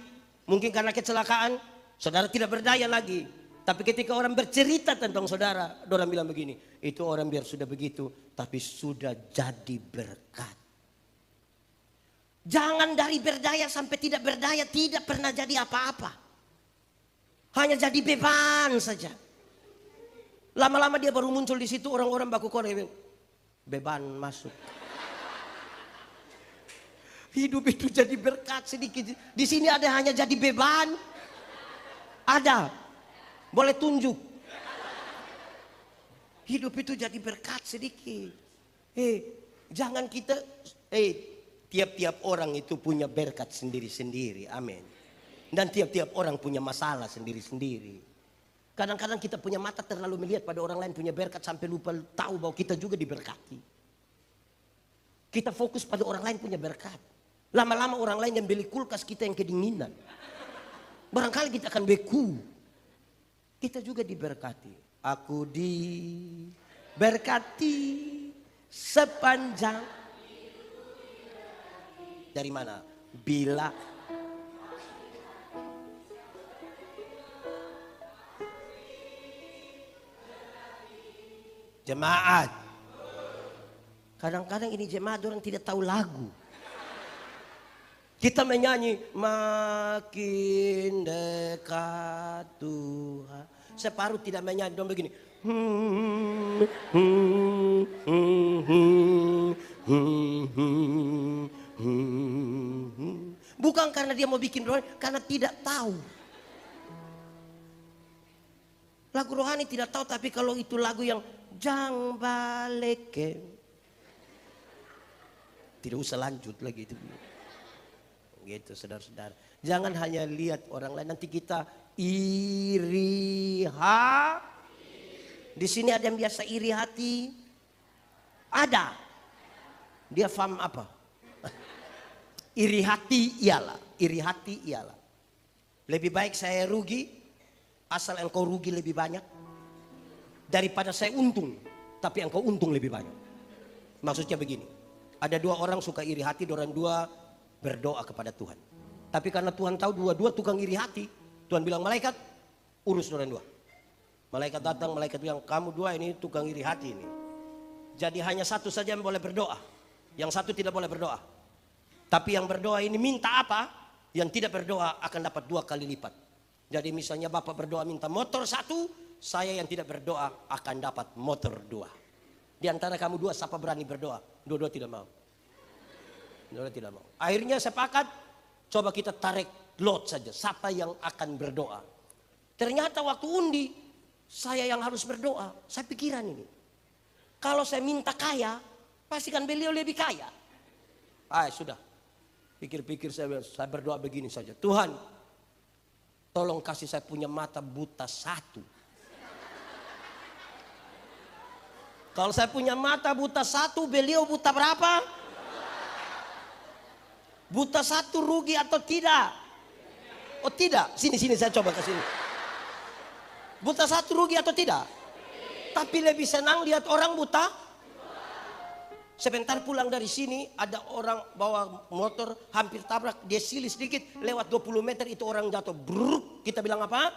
mungkin karena kecelakaan, saudara tidak berdaya lagi. Tapi ketika orang bercerita tentang saudara, orang bilang begini, itu orang biar sudah begitu, tapi sudah jadi berkat. Jangan dari berdaya sampai tidak berdaya, tidak pernah jadi apa-apa. Hanya jadi beban saja. Lama-lama dia baru muncul di situ, orang-orang baku korek. Beban masuk. Hidup itu jadi berkat sedikit. Di sini ada hanya jadi beban. Ada. Boleh tunjuk. Hidup itu jadi berkat sedikit. Jangan kita, tiap-tiap orang itu punya berkat sendiri-sendiri. Amin. Dan tiap-tiap orang punya masalah sendiri-sendiri. Kadang-kadang kita punya mata terlalu melihat pada orang lain punya berkat sampai lupa tahu bahwa kita juga diberkati. Kita fokus pada orang lain punya berkat. Lama-lama orang lain yang beli kulkas kita yang kedinginan. Barangkali kita akan beku. Kita juga diberkati. Aku diberkati sepanjang. Dari mana? Bila jemaat. Kadang-kadang ini jemaat orang tidak tahu lagu. Kita menyanyi makin dekat Tuhan. Separuh tidak menyanyi dong begini. Bukan karena dia mau bikin rohani, karena tidak tahu. Lagu rohani tidak tahu, tapi kalau itu lagu yang jang baleke, tidak usah lanjut lagi itu. Gitu saudara-saudara. Jangan hanya lihat orang lain, nanti kita iri Di sini ada yang biasa iri hati. Ada. Dia paham apa? Iri hati ialah. Lebih baik saya rugi Asal engkau rugi lebih banyak daripada saya untung, tapi engkau untung lebih banyak. Maksudnya begini, ada dua orang suka iri hati, orang dua berdoa kepada Tuhan. Tapi karena Tuhan tahu dua-dua tukang iri hati, Tuhan bilang, malaikat urus orang dua. Malaikat datang, malaikat bilang, kamu dua ini tukang iri hati ini. Jadi hanya satu saja yang boleh berdoa, yang satu tidak boleh berdoa. Tapi yang berdoa ini minta apa? Yang tidak berdoa akan dapat 2 kali lipat. Jadi misalnya Bapak berdoa minta motor 1, saya yang tidak berdoa akan dapat motor 2. Di antara kamu dua siapa berani berdoa? Dua-dua tidak mau. Dua-dua tidak mau. Akhirnya sepakat, coba kita tarik lot saja. Siapa yang akan berdoa? Ternyata waktu undi, saya yang harus berdoa. Saya pikiran ini. Kalau saya minta kaya, pastikan beliau lebih kaya. Sudah. Pikir-pikir saya berdoa begini saja. Tuhan, tolong kasih saya punya mata buta 1. Kalau saya punya mata buta 1, beliau buta berapa? Buta 1 rugi atau tidak? Oh tidak, sini saya coba ke sini. Buta 1 rugi atau tidak? Tapi lebih senang lihat orang buta. Sebentar pulang dari sini ada orang bawa motor hampir tabrak, dia silih sedikit lewat 20 meter itu orang jatuh. Bruk, kita bilang apa?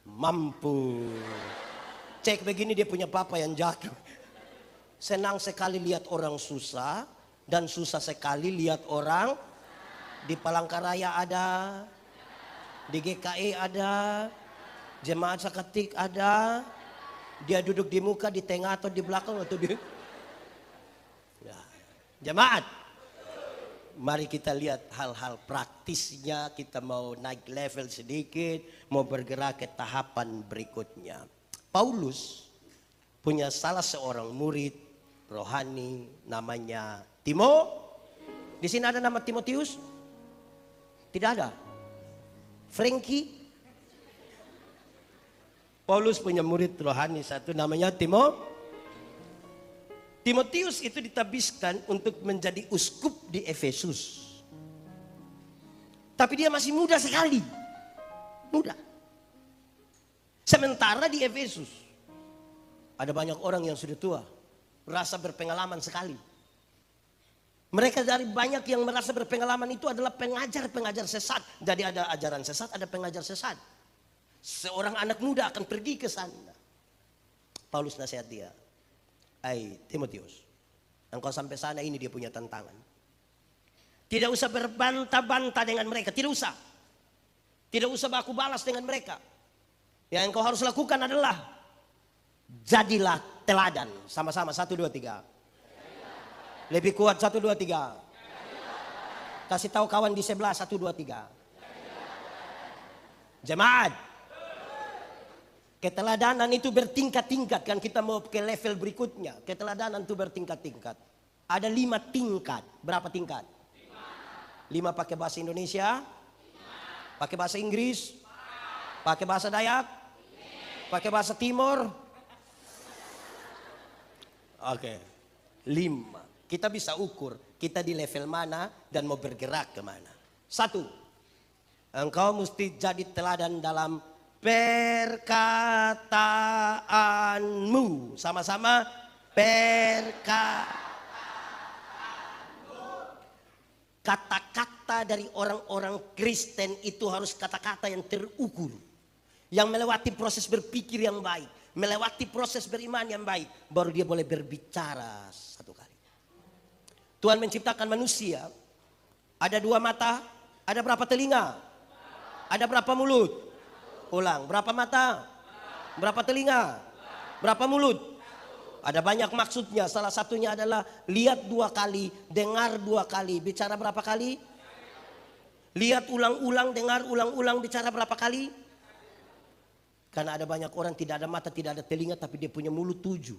Mampu. Cek begini dia punya papa yang jatuh. Senang sekali lihat orang susah dan susah sekali lihat orang di Palangkaraya ada, di GKI ada, Jemaat Sakatik ada, dia duduk di muka, di tengah atau di belakang atau di jemaat. Mari kita lihat hal-hal praktisnya. Kita mau naik level sedikit, mau bergerak ke tahapan berikutnya. Paulus punya salah seorang murid rohani namanya Di sini ada nama Timotius? Tidak ada. Frankie? Paulus punya murid rohani satu namanya Timotius itu ditabiskan untuk menjadi uskup di Efesus. Tapi dia masih muda sekali. Muda. Sementara di Efesus ada banyak orang yang sudah tua. Merasa berpengalaman sekali. Mereka dari banyak yang merasa berpengalaman itu adalah pengajar-pengajar sesat. Jadi ada ajaran sesat, ada pengajar sesat. Seorang anak muda akan pergi ke sana. Paulus nasihat dia. Timotius, engkau sampai sana ini dia punya tantangan. Tidak usah berbantah-bantah dengan mereka, tidak usah. Tidak usah baku balas dengan mereka. Yang engkau harus lakukan adalah jadilah teladan. Sama-sama 1, 2, 3. Lebih kuat 1, 2, 3. Kasih tahu kawan di sebelah 1, 2, 3. Jemaat. Keteladanan itu bertingkat-tingkat, kan kita mau ke level berikutnya. Keteladanan itu bertingkat-tingkat. Ada 5 tingkat. Berapa tingkat? 5 pakai bahasa Indonesia, pakai bahasa Inggris, pakai bahasa Dayak, pakai bahasa Timur. Oke, 5. Kita bisa ukur kita di level mana dan mau bergerak kemana. 1, engkau mesti jadi teladan dalam perkataanmu. Sama-sama perkataanmu. Kata-kata dari orang-orang Kristen itu harus kata-kata yang terukur, yang melewati proses berpikir yang baik, melewati proses beriman yang baik, baru dia boleh berbicara 1 kali. Tuhan menciptakan manusia, ada 2 mata, ada berapa telinga, ada berapa mulut. Ulang, berapa mata? Berapa telinga? Berapa mulut? Ada banyak maksudnya. Salah satunya adalah lihat 2 kali, dengar 2 kali. Bicara berapa kali? Lihat ulang-ulang, dengar ulang-ulang, bicara berapa kali? Karena ada banyak orang tidak ada mata, tidak ada telinga, tapi dia punya mulut 7.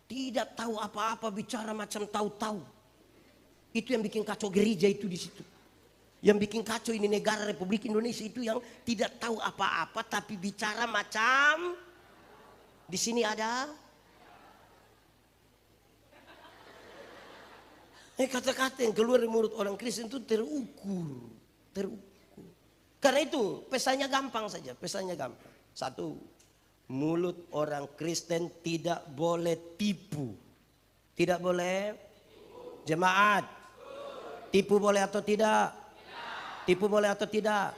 Tidak tahu apa-apa, bicara macam tahu-tahu. Itu yang bikin kacau gereja itu di situ. Yang bikin kacau ini negara Republik Indonesia itu yang tidak tahu apa-apa tapi bicara macam di sini ada. Kata-kata yang keluar dari mulut orang Kristen itu terukur. Karena itu pesannya gampang saja, pesannya gampang. Satu, mulut orang Kristen tidak boleh tipu. Tidak boleh. Jemaat, tipu boleh atau tidak? Tipu boleh atau tidak?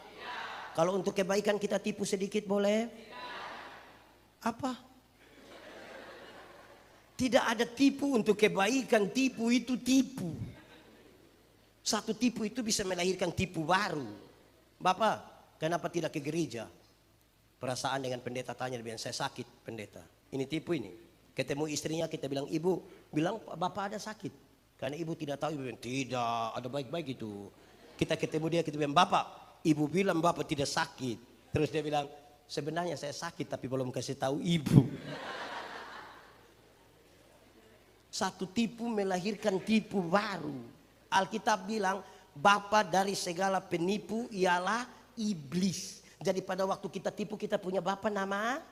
Kalau untuk kebaikan kita tipu sedikit boleh? Apa? Tidak ada tipu untuk kebaikan, tipu itu tipu. Satu tipu itu bisa melahirkan tipu baru. Bapak, kenapa tidak ke gereja? Perasaan dengan pendeta tanya, dia bilang, saya sakit pendeta. Ini tipu ini. Ketemu istrinya kita bilang, ibu, bilang bapak ada sakit. Karena ibu tidak tahu, ibu bilang, tidak, ada baik-baik itu. Kita ketemu dia, kita bilang, bapak, ibu bilang bapak tidak sakit. Terus dia bilang, sebenarnya saya sakit tapi belum kasih tahu ibu. Satu tipu melahirkan tipu baru. Alkitab bilang, bapa dari segala penipu ialah iblis. Jadi pada waktu kita tipu kita punya bapa nama?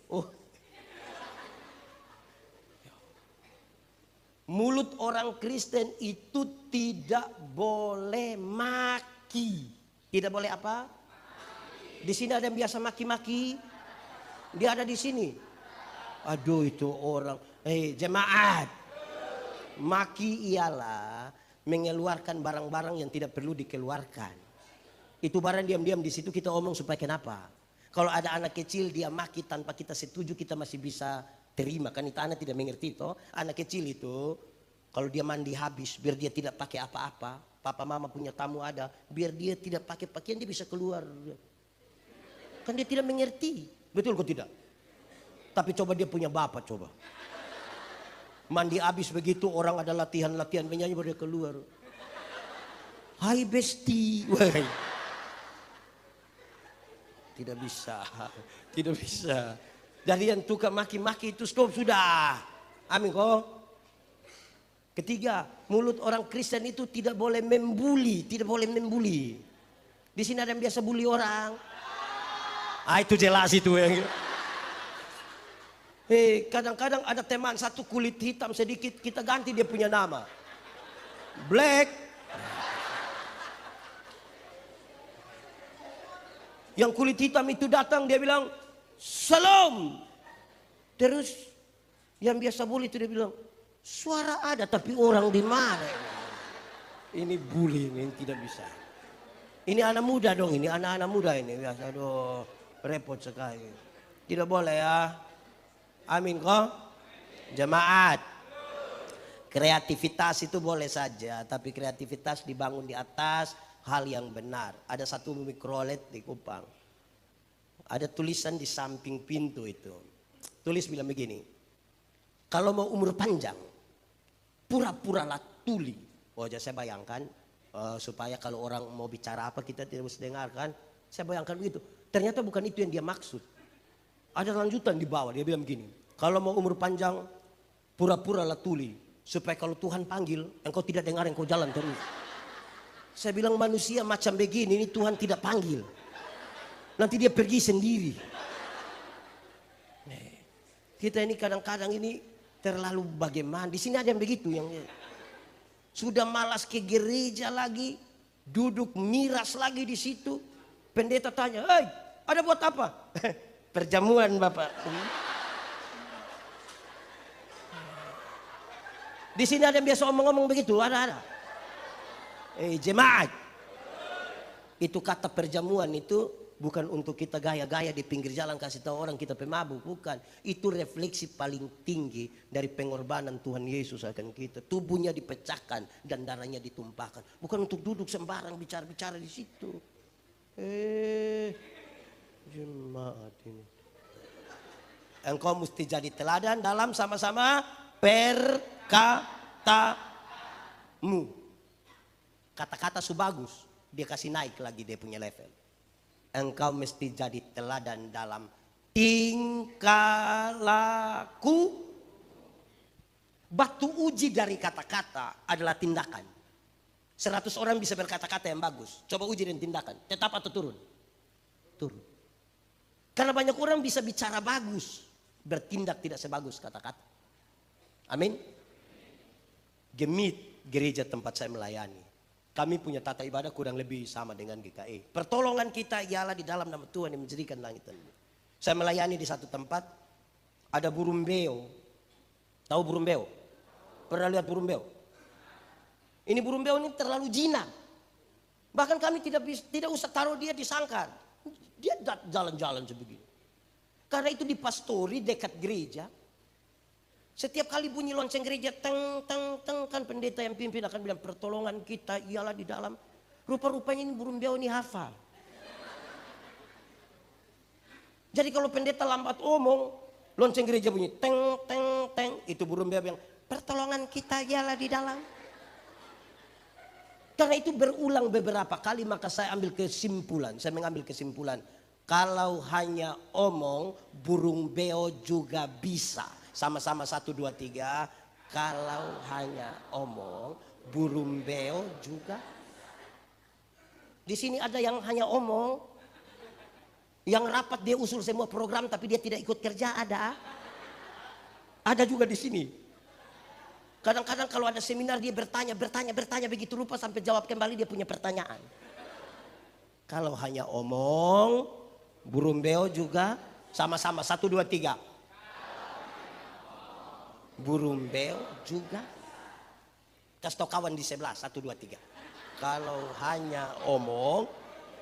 Oh. Mulut orang Kristen itu tidak boleh maki. Tidak boleh apa? Di sini ada yang biasa maki-maki. Dia ada di sini. Aduh itu orang. Jemaat. Maki ialah mengeluarkan barang-barang yang tidak perlu dikeluarkan. Itu barang diam-diam di situ kita omong supaya kenapa? Kalau ada anak kecil dia maki tanpa kita setuju kita masih bisa terima. Kan itu anak tidak mengerti toh. Anak kecil itu kalau dia mandi habis biar dia tidak pakai apa-apa. Papa mama punya tamu ada. Biar dia tidak pakai pakaian dia bisa keluar. Kan dia tidak mengerti. Betul kok tidak? Tapi coba dia punya bapak coba. Mandi habis begitu orang ada latihan-latihan menyanyi baru dia keluar. Hai besti. Wah. Tidak bisa. Tidak bisa. Jadi yang tukang maki-maki itu stop sudah. Amin kok. Ketiga, mulut orang Kristen itu tidak boleh membuli. Tidak boleh membuli. Di sini ada yang biasa bully orang. Ah itu jelas itu yang. Kadang-kadang ada teman satu kulit hitam sedikit kita ganti dia punya nama. Black. Yang kulit hitam itu datang dia bilang salam. Terus yang biasa bully itu dia bilang suara ada tapi orang di mana? Ini bully ini tidak bisa. Ini anak muda dong ini anak-anak muda ini biasa aduh repot sekali. Tidak boleh ya. Amin kok. Jemaat. Kreativitas itu boleh saja. Tapi kreativitas dibangun di atas hal yang benar. Ada satu mikrolet di Kupang. Ada tulisan di samping pintu itu. Tulis bilang begini. Kalau mau umur panjang. Pura-puralah tuli. Oh jadi saya bayangkan. Supaya kalau orang mau bicara apa kita tidak bisa dengarkan. Saya bayangkan begitu. Ternyata bukan itu yang dia maksud. Ada lanjutan di bawah, dia bilang begini. Kalau mau umur panjang, pura-puralah tuli. Supaya kalau Tuhan panggil, engkau tidak dengar, engkau jalan terus. Saya bilang manusia macam begini, ini Tuhan tidak panggil. Nanti dia pergi sendiri. Kita ini kadang-kadang ini terlalu bagaimana. Di sini ada yang begitu. Yang sudah malas ke gereja lagi. Duduk miras lagi di situ. Pendeta tanya, hei ada buat apa? Perjamuan Bapak. Di sini ada yang biasa omong-omong begitu, ada. Jemaat. Itu kata perjamuan itu bukan untuk kita gaya-gaya di pinggir jalan kasih tahu orang kita pemabuk, bukan. Itu refleksi paling tinggi dari pengorbanan Tuhan Yesus akan kita. Tubuhnya dipecahkan dan darahnya ditumpahkan. Bukan untuk duduk sembarang bicara-bicara di situ. Jemaat ini. Engkau mesti jadi teladan dalam sama-sama perkatamu. Kata-kata su bagus, dia kasih naik lagi dia punya level. Engkau mesti jadi teladan dalam tingkah laku. Batu uji dari kata-kata adalah tindakan. 100 orang bisa berkata-kata yang bagus. Coba uji dengan tindakan. Tetap atau turun? Turun. Karena banyak orang bisa bicara bagus. Bertindak tidak sebagus kata-kata. Amin. Gemit gereja tempat saya melayani. Kami punya tata ibadah kurang lebih sama dengan GKI. Pertolongan kita ialah di dalam nama Tuhan yang menjadikan langit dan bumi. Saya melayani di satu tempat, ada burung beo. Tahu burung beo? Pernah lihat burung beo? Ini burung beo ini terlalu jinak. Bahkan kami tidak usah taruh dia di sangkar. Dia jalan-jalan sebegini. Karena itu di pastori dekat gereja. Setiap kali bunyi lonceng gereja, teng, teng, teng, kan pendeta yang pimpin akan bilang pertolongan kita ialah di dalam. Rupa-rupanya ini burung beo ini hafal. Jadi kalau pendeta lambat omong, lonceng gereja bunyi, teng, teng, teng. Itu burung beo yang pertolongan kita ialah di dalam. Karena itu berulang beberapa kali, maka saya ambil kesimpulan. Saya mengambil kesimpulan. Kalau hanya omong, burung beo juga bisa. Sama-sama 1, 2, 3. Kalau hanya omong, burung beo juga. Di sini ada yang hanya omong. Yang rapat dia usul semua program tapi dia tidak ikut kerja, ada. Ada juga di sini. Kadang-kadang kalau ada seminar dia bertanya begitu lupa sampai jawab kembali dia punya pertanyaan. Kalau hanya omong, burung beo juga sama-sama 1, 2, 3. Burung beo juga. Kasih tau kawan di sebelah 1, 2, 3. Kalau hanya omong,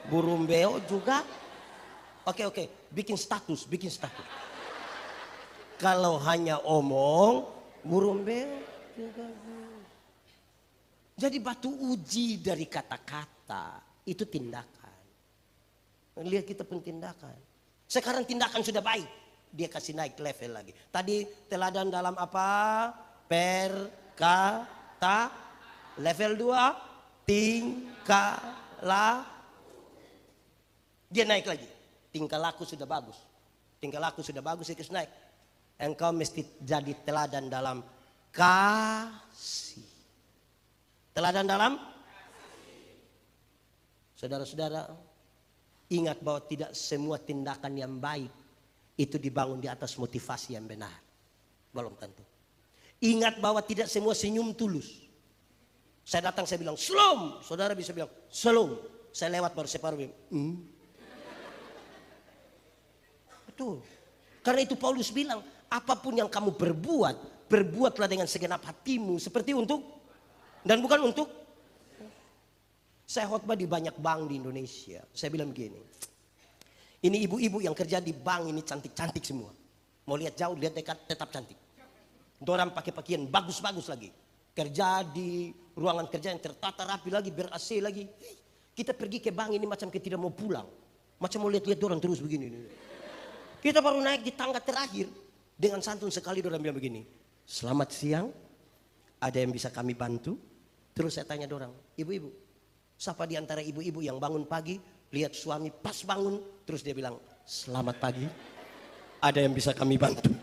burung beo juga. Oke, bikin status. Kalau hanya omong, burung beo juga. Jadi batu uji dari kata-kata itu tindakan. Lihat kita pun tindakan. Sekarang tindakan sudah baik, dia kasih naik level lagi. Tadi teladan dalam apa? Perkata. Level 2 tingkah laku. Dia naik lagi. Tingkah laku sudah bagus. Dia kasih naik. Engkau mesti jadi teladan dalam kasih. Teladan dalam kasih. Saudara-saudara, ingat bahwa tidak semua tindakan yang baik itu dibangun di atas motivasi yang benar. Belum tentu. Ingat bahwa tidak semua senyum tulus. Saya datang, saya bilang, "Shalom." Saudara bisa bilang, "Shalom." Saya lewat baru separuh bilang, Betul. Karena itu Paulus bilang, apapun yang kamu berbuatlah dengan segenap hatimu seperti untuk dan bukan untuk. Saya khotbah di banyak bank di Indonesia. Saya bilang begini, ini ibu-ibu yang kerja di bank ini cantik-cantik semua. Mau lihat jauh, lihat dekat, tetap cantik. Dorang pakai pakaian bagus-bagus lagi. Kerja di ruangan kerja yang tertata rapi lagi, ber-AC lagi. Kita pergi ke bank ini macam kita tidak mau pulang. Macam mau lihat-lihat dorang terus begini. Kita baru naik di tangga terakhir. Dengan santun sekali dorang bilang begini, "Selamat siang, ada yang bisa kami bantu?" Terus saya tanya dorang, "Ibu-ibu, siapa di antara ibu-ibu yang bangun pagi, lihat suami pas bangun, terus dia bilang, 'Selamat pagi, ada yang bisa kami bantu?'"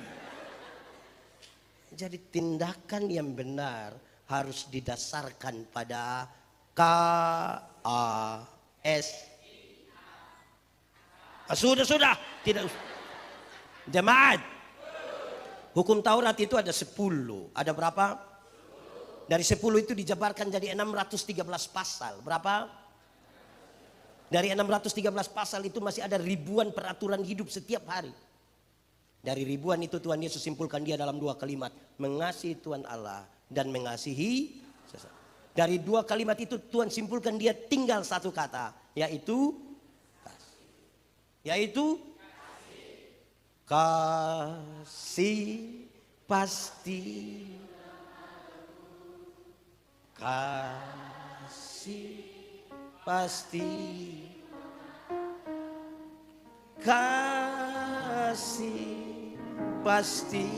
Jadi tindakan yang benar harus didasarkan pada KAS. Sudah, tidak usah. Jemaat, hukum Taurat itu ada 10. Ada berapa? Dari 10 itu dijabarkan jadi 613 pasal. Berapa? Dari 613 pasal itu masih ada ribuan peraturan hidup setiap hari. Dari ribuan itu Tuhan Yesus simpulkan dia dalam 2 kalimat. Mengasihi Tuhan Allah dan mengasihi sesama. Dari 2 kalimat itu Tuhan simpulkan dia tinggal 1 kata. Yaitu kasih. Yaitu kasih pasti. Kasih pasti. Kasih pasti.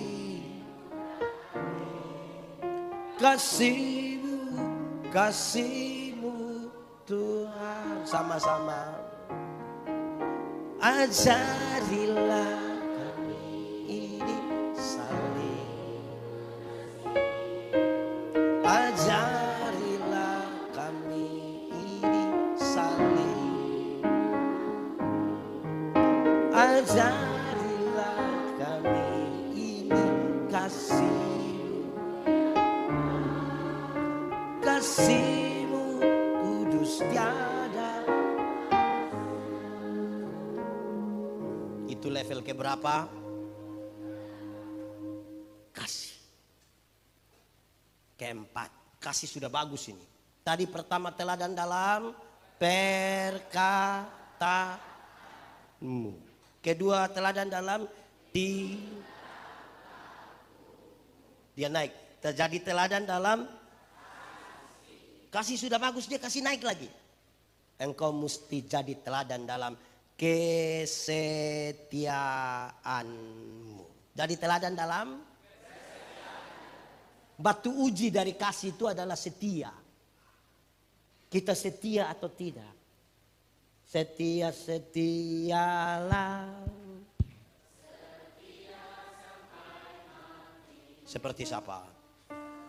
Kasihmu Tuhan. Sama-sama. Ajarilah kami ini saling. Ajarilah kami ini saling. Ajarilah kami ini kasih. Kasihmu ku tiada. Itu level keberapa? Kasih. Keempat, kasih sudah bagus ini. Tadi pertama teladan dalam perkataanmu. Kedua teladan dalam dia naik. Terjadi teladan dalam kasih sudah bagus, dia kasih naik lagi. Engkau mesti jadi teladan dalam kesetiaanmu. Jadi teladan dalam batu uji dari kasih itu adalah setia. Kita setia atau tidak? Setialah. Seperti siapa?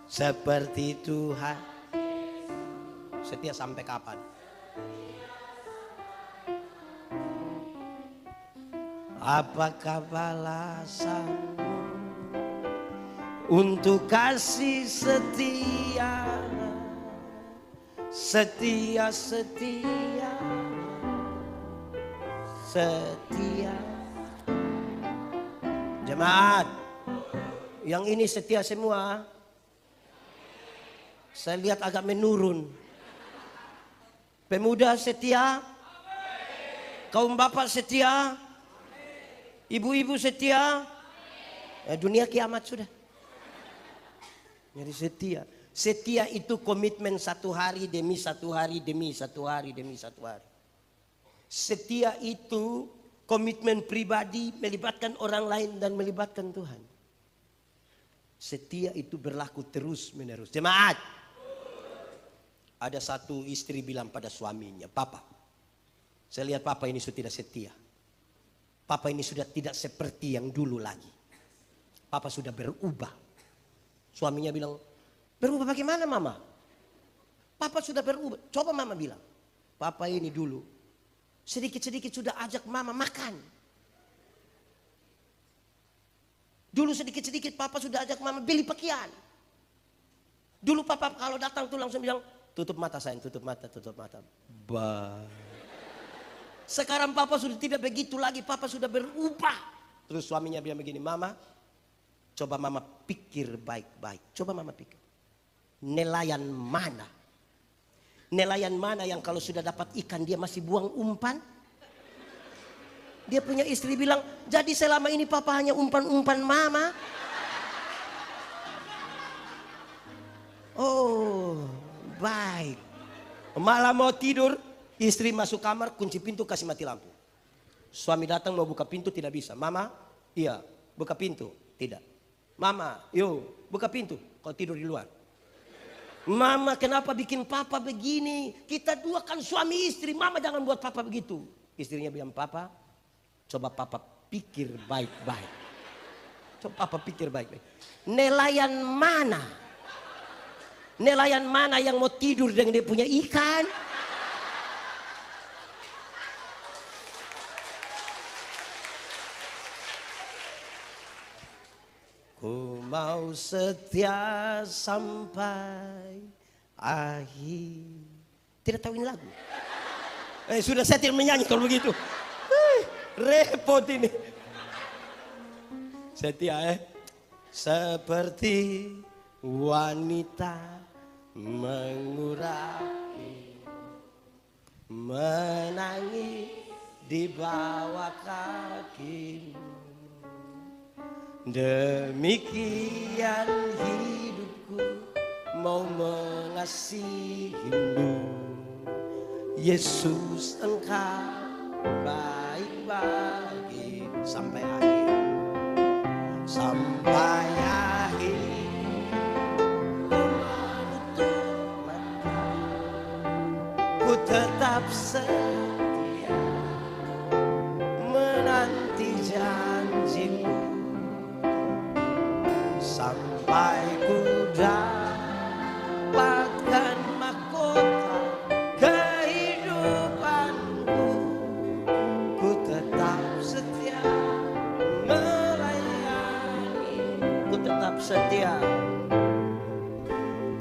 Seperti Tuhan. Setia sampai kapan? Apakah balasanmu untuk kasih setia? Setia, setia, setia. Jemaat, yang ini setia semua. Saya lihat agak menurun. Pemuda setia, kaum bapak setia, ibu-ibu setia. Dunia kiamat sudah. Jadi setia. Setia itu komitmen satu hari demi satu hari demi satu hari demi satu hari. Setia itu komitmen pribadi melibatkan orang lain dan melibatkan Tuhan. Setia itu berlaku terus menerus. Jemaat. Ada satu istri bilang pada suaminya, "Papa, saya lihat papa ini sudah tidak setia. Papa ini sudah tidak seperti yang dulu lagi. Papa sudah berubah." Suaminya bilang, "Berubah bagaimana mama? Papa sudah berubah." Coba mama bilang, "Papa ini dulu sedikit-sedikit sudah ajak mama makan. Dulu sedikit-sedikit papa sudah ajak mama beli pakaian. Dulu papa kalau datang tuh langsung bilang, 'Tutup mata sayang, tutup mata, tutup mata.' Sekarang papa sudah tidak begitu lagi, papa sudah berubah." Terus suaminya bilang begini, "Mama, coba mama pikir baik-baik. Coba mama pikir. Nelayan mana? Nelayan mana yang kalau sudah dapat ikan dia masih buang umpan?" Dia punya istri bilang, "Jadi selama ini papa hanya umpan-umpan mama?" Oh, baik. Malam mau tidur, istri masuk kamar, kunci pintu, kasih mati lampu. Suami datang mau buka pintu, tidak bisa. "Mama, iya, buka pintu." "Tidak." "Mama, yuk buka pintu." "Kau tidur di luar." "Mama, kenapa bikin papa begini? Kita dua kan suami istri, mama jangan buat papa begitu." Istrinya bilang, "Papa, coba papa pikir baik-baik. Coba papa pikir baik-baik. Nelayan mana? Nelayan mana yang mau tidur dengan dia punya ikan? Ku mau setia sampai akhir." Tidak tahu ini lagu. Sudah saya tidak menyanyi kalau begitu. Repot ini. Setia seperti wanita mengurapi, menangis di bawah kakimu. Demikian hidupku mau mengasihimu. Yesus, engkau baik bagi sampai akhir. Sampai akhir. Ku tetap setia menanti janjimu sampai ku dapatkan mahkota kehidupanku. Ku tetap setia melayani. Ku tetap setia.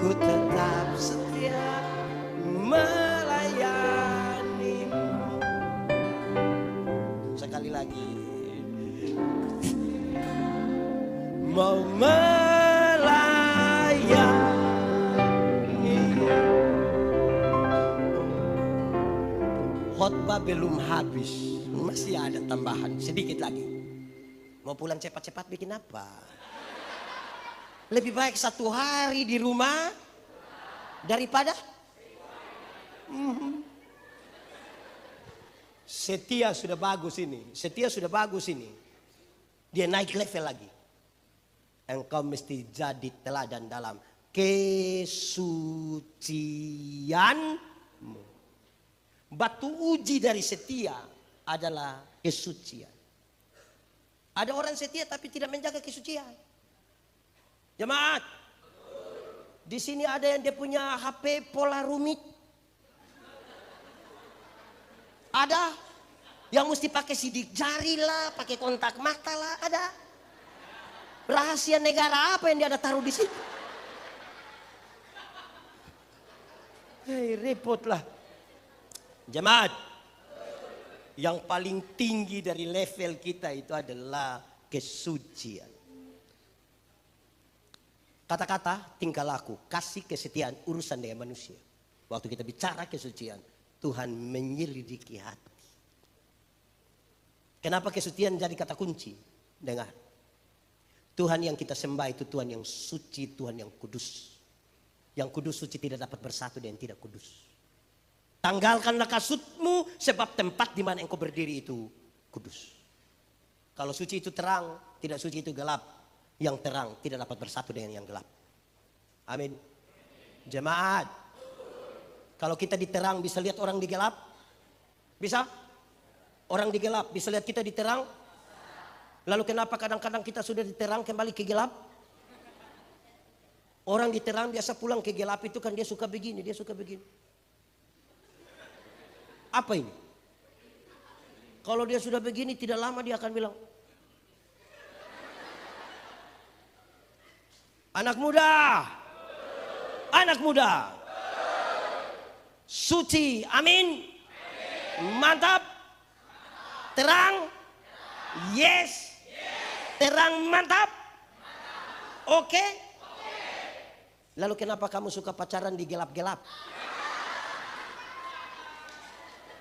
Ku tetap setia melayani. khotbah belum habis. Masih ada tambahan sedikit lagi. Mau pulang cepat-cepat bikin apa? Lebih baik 1 hari di rumah daripada Setia sudah bagus ini. Setia sudah bagus ini. Dia naik level lagi. Engkau mesti jadi teladan dalam kesucianmu. Batu uji dari setia adalah kesucian. Ada orang setia tapi tidak menjaga kesucian. Jemaat, di sini ada yang dia punya HP pola rumit. Ada yang mesti pakai sidik jari lah, pakai kontak mata lah, ada. Rahasia negara apa yang dia ada taruh di situ? Hei, repot lah. Jemaat, yang paling tinggi dari level kita itu adalah kesucian. Kata-kata, tingkah laku, kasih, kesetiaan, urusan dengan manusia. Waktu kita bicara kesucian, Tuhan menyelidiki hati. Kenapa kesucian jadi kata kunci? Dengar. Tuhan yang kita sembah itu Tuhan yang suci, Tuhan yang kudus. Yang kudus suci tidak dapat bersatu dengan tidak kudus. Tanggalkanlah kasutmu sebab tempat di mana engkau berdiri itu kudus. Kalau suci itu terang, tidak suci itu gelap. Yang terang tidak dapat bersatu dengan yang gelap. Amin. Jemaat, kalau kita di terang bisa lihat orang di gelap? Bisa? Orang di gelap bisa lihat kita di terang? Lalu kenapa kadang-kadang kita sudah di terang kembali ke gelap? Orang di terang biasa pulang ke gelap itu kan dia suka begini, dia suka begini. Apa ini? Kalau dia sudah begini tidak lama dia akan bilang, anak muda, anak muda, suci, amin, mantap, terang, yes, terang, mantap, oke. Lalu kenapa kamu suka pacaran di gelap-gelap?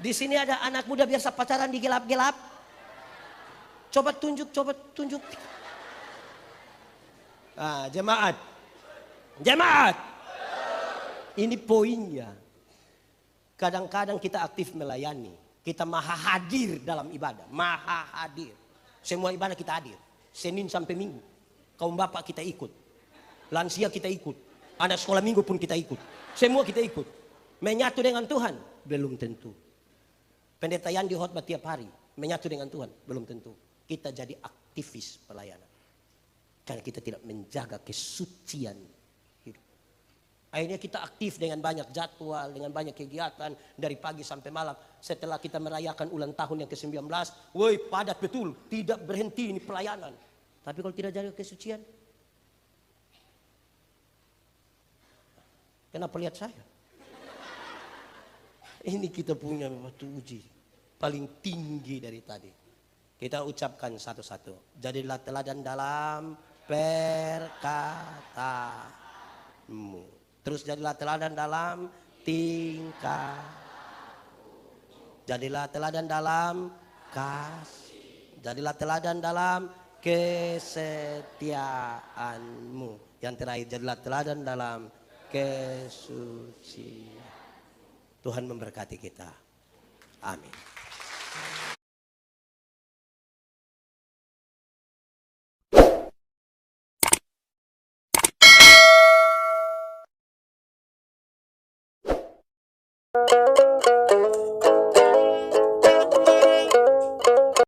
Di sini ada anak muda biasa pacaran di gelap-gelap. Coba tunjuk, coba tunjuk. Ah, jemaat, jemaat, ini poinnya. Kadang-kadang kita aktif melayani, kita maha hadir dalam ibadah, maha hadir. Semua ibadah kita hadir, Senin sampai Minggu. Kaum bapak kita ikut, lansia kita ikut, anak sekolah minggu pun kita ikut, semua kita ikut. Menyatu dengan Tuhan belum tentu. Pendeta yang dihotbah tiap hari menyatu dengan Tuhan belum tentu. Kita jadi aktivis pelayanan. Karena kita tidak menjaga kesucian hidup. Akhirnya kita aktif dengan banyak jadwal, dengan banyak kegiatan dari pagi sampai malam. Setelah kita merayakan ulang tahun yang ke-19, woi padat betul, tidak berhenti ini pelayanan. Tapi kalau tidak jaga kesucian, kenapa lihat saya? Ini kita punya batu uji paling tinggi dari tadi. Kita ucapkan satu-satu. Jadilah teladan dalam perkataanmu. Terus jadilah teladan dalam tingkah. Jadilah teladan dalam kasih. Jadilah teladan dalam kesetiaanmu. Yang terakhir, jadilah teladan dalam kesucian. Tuhan memberkati kita. Amin.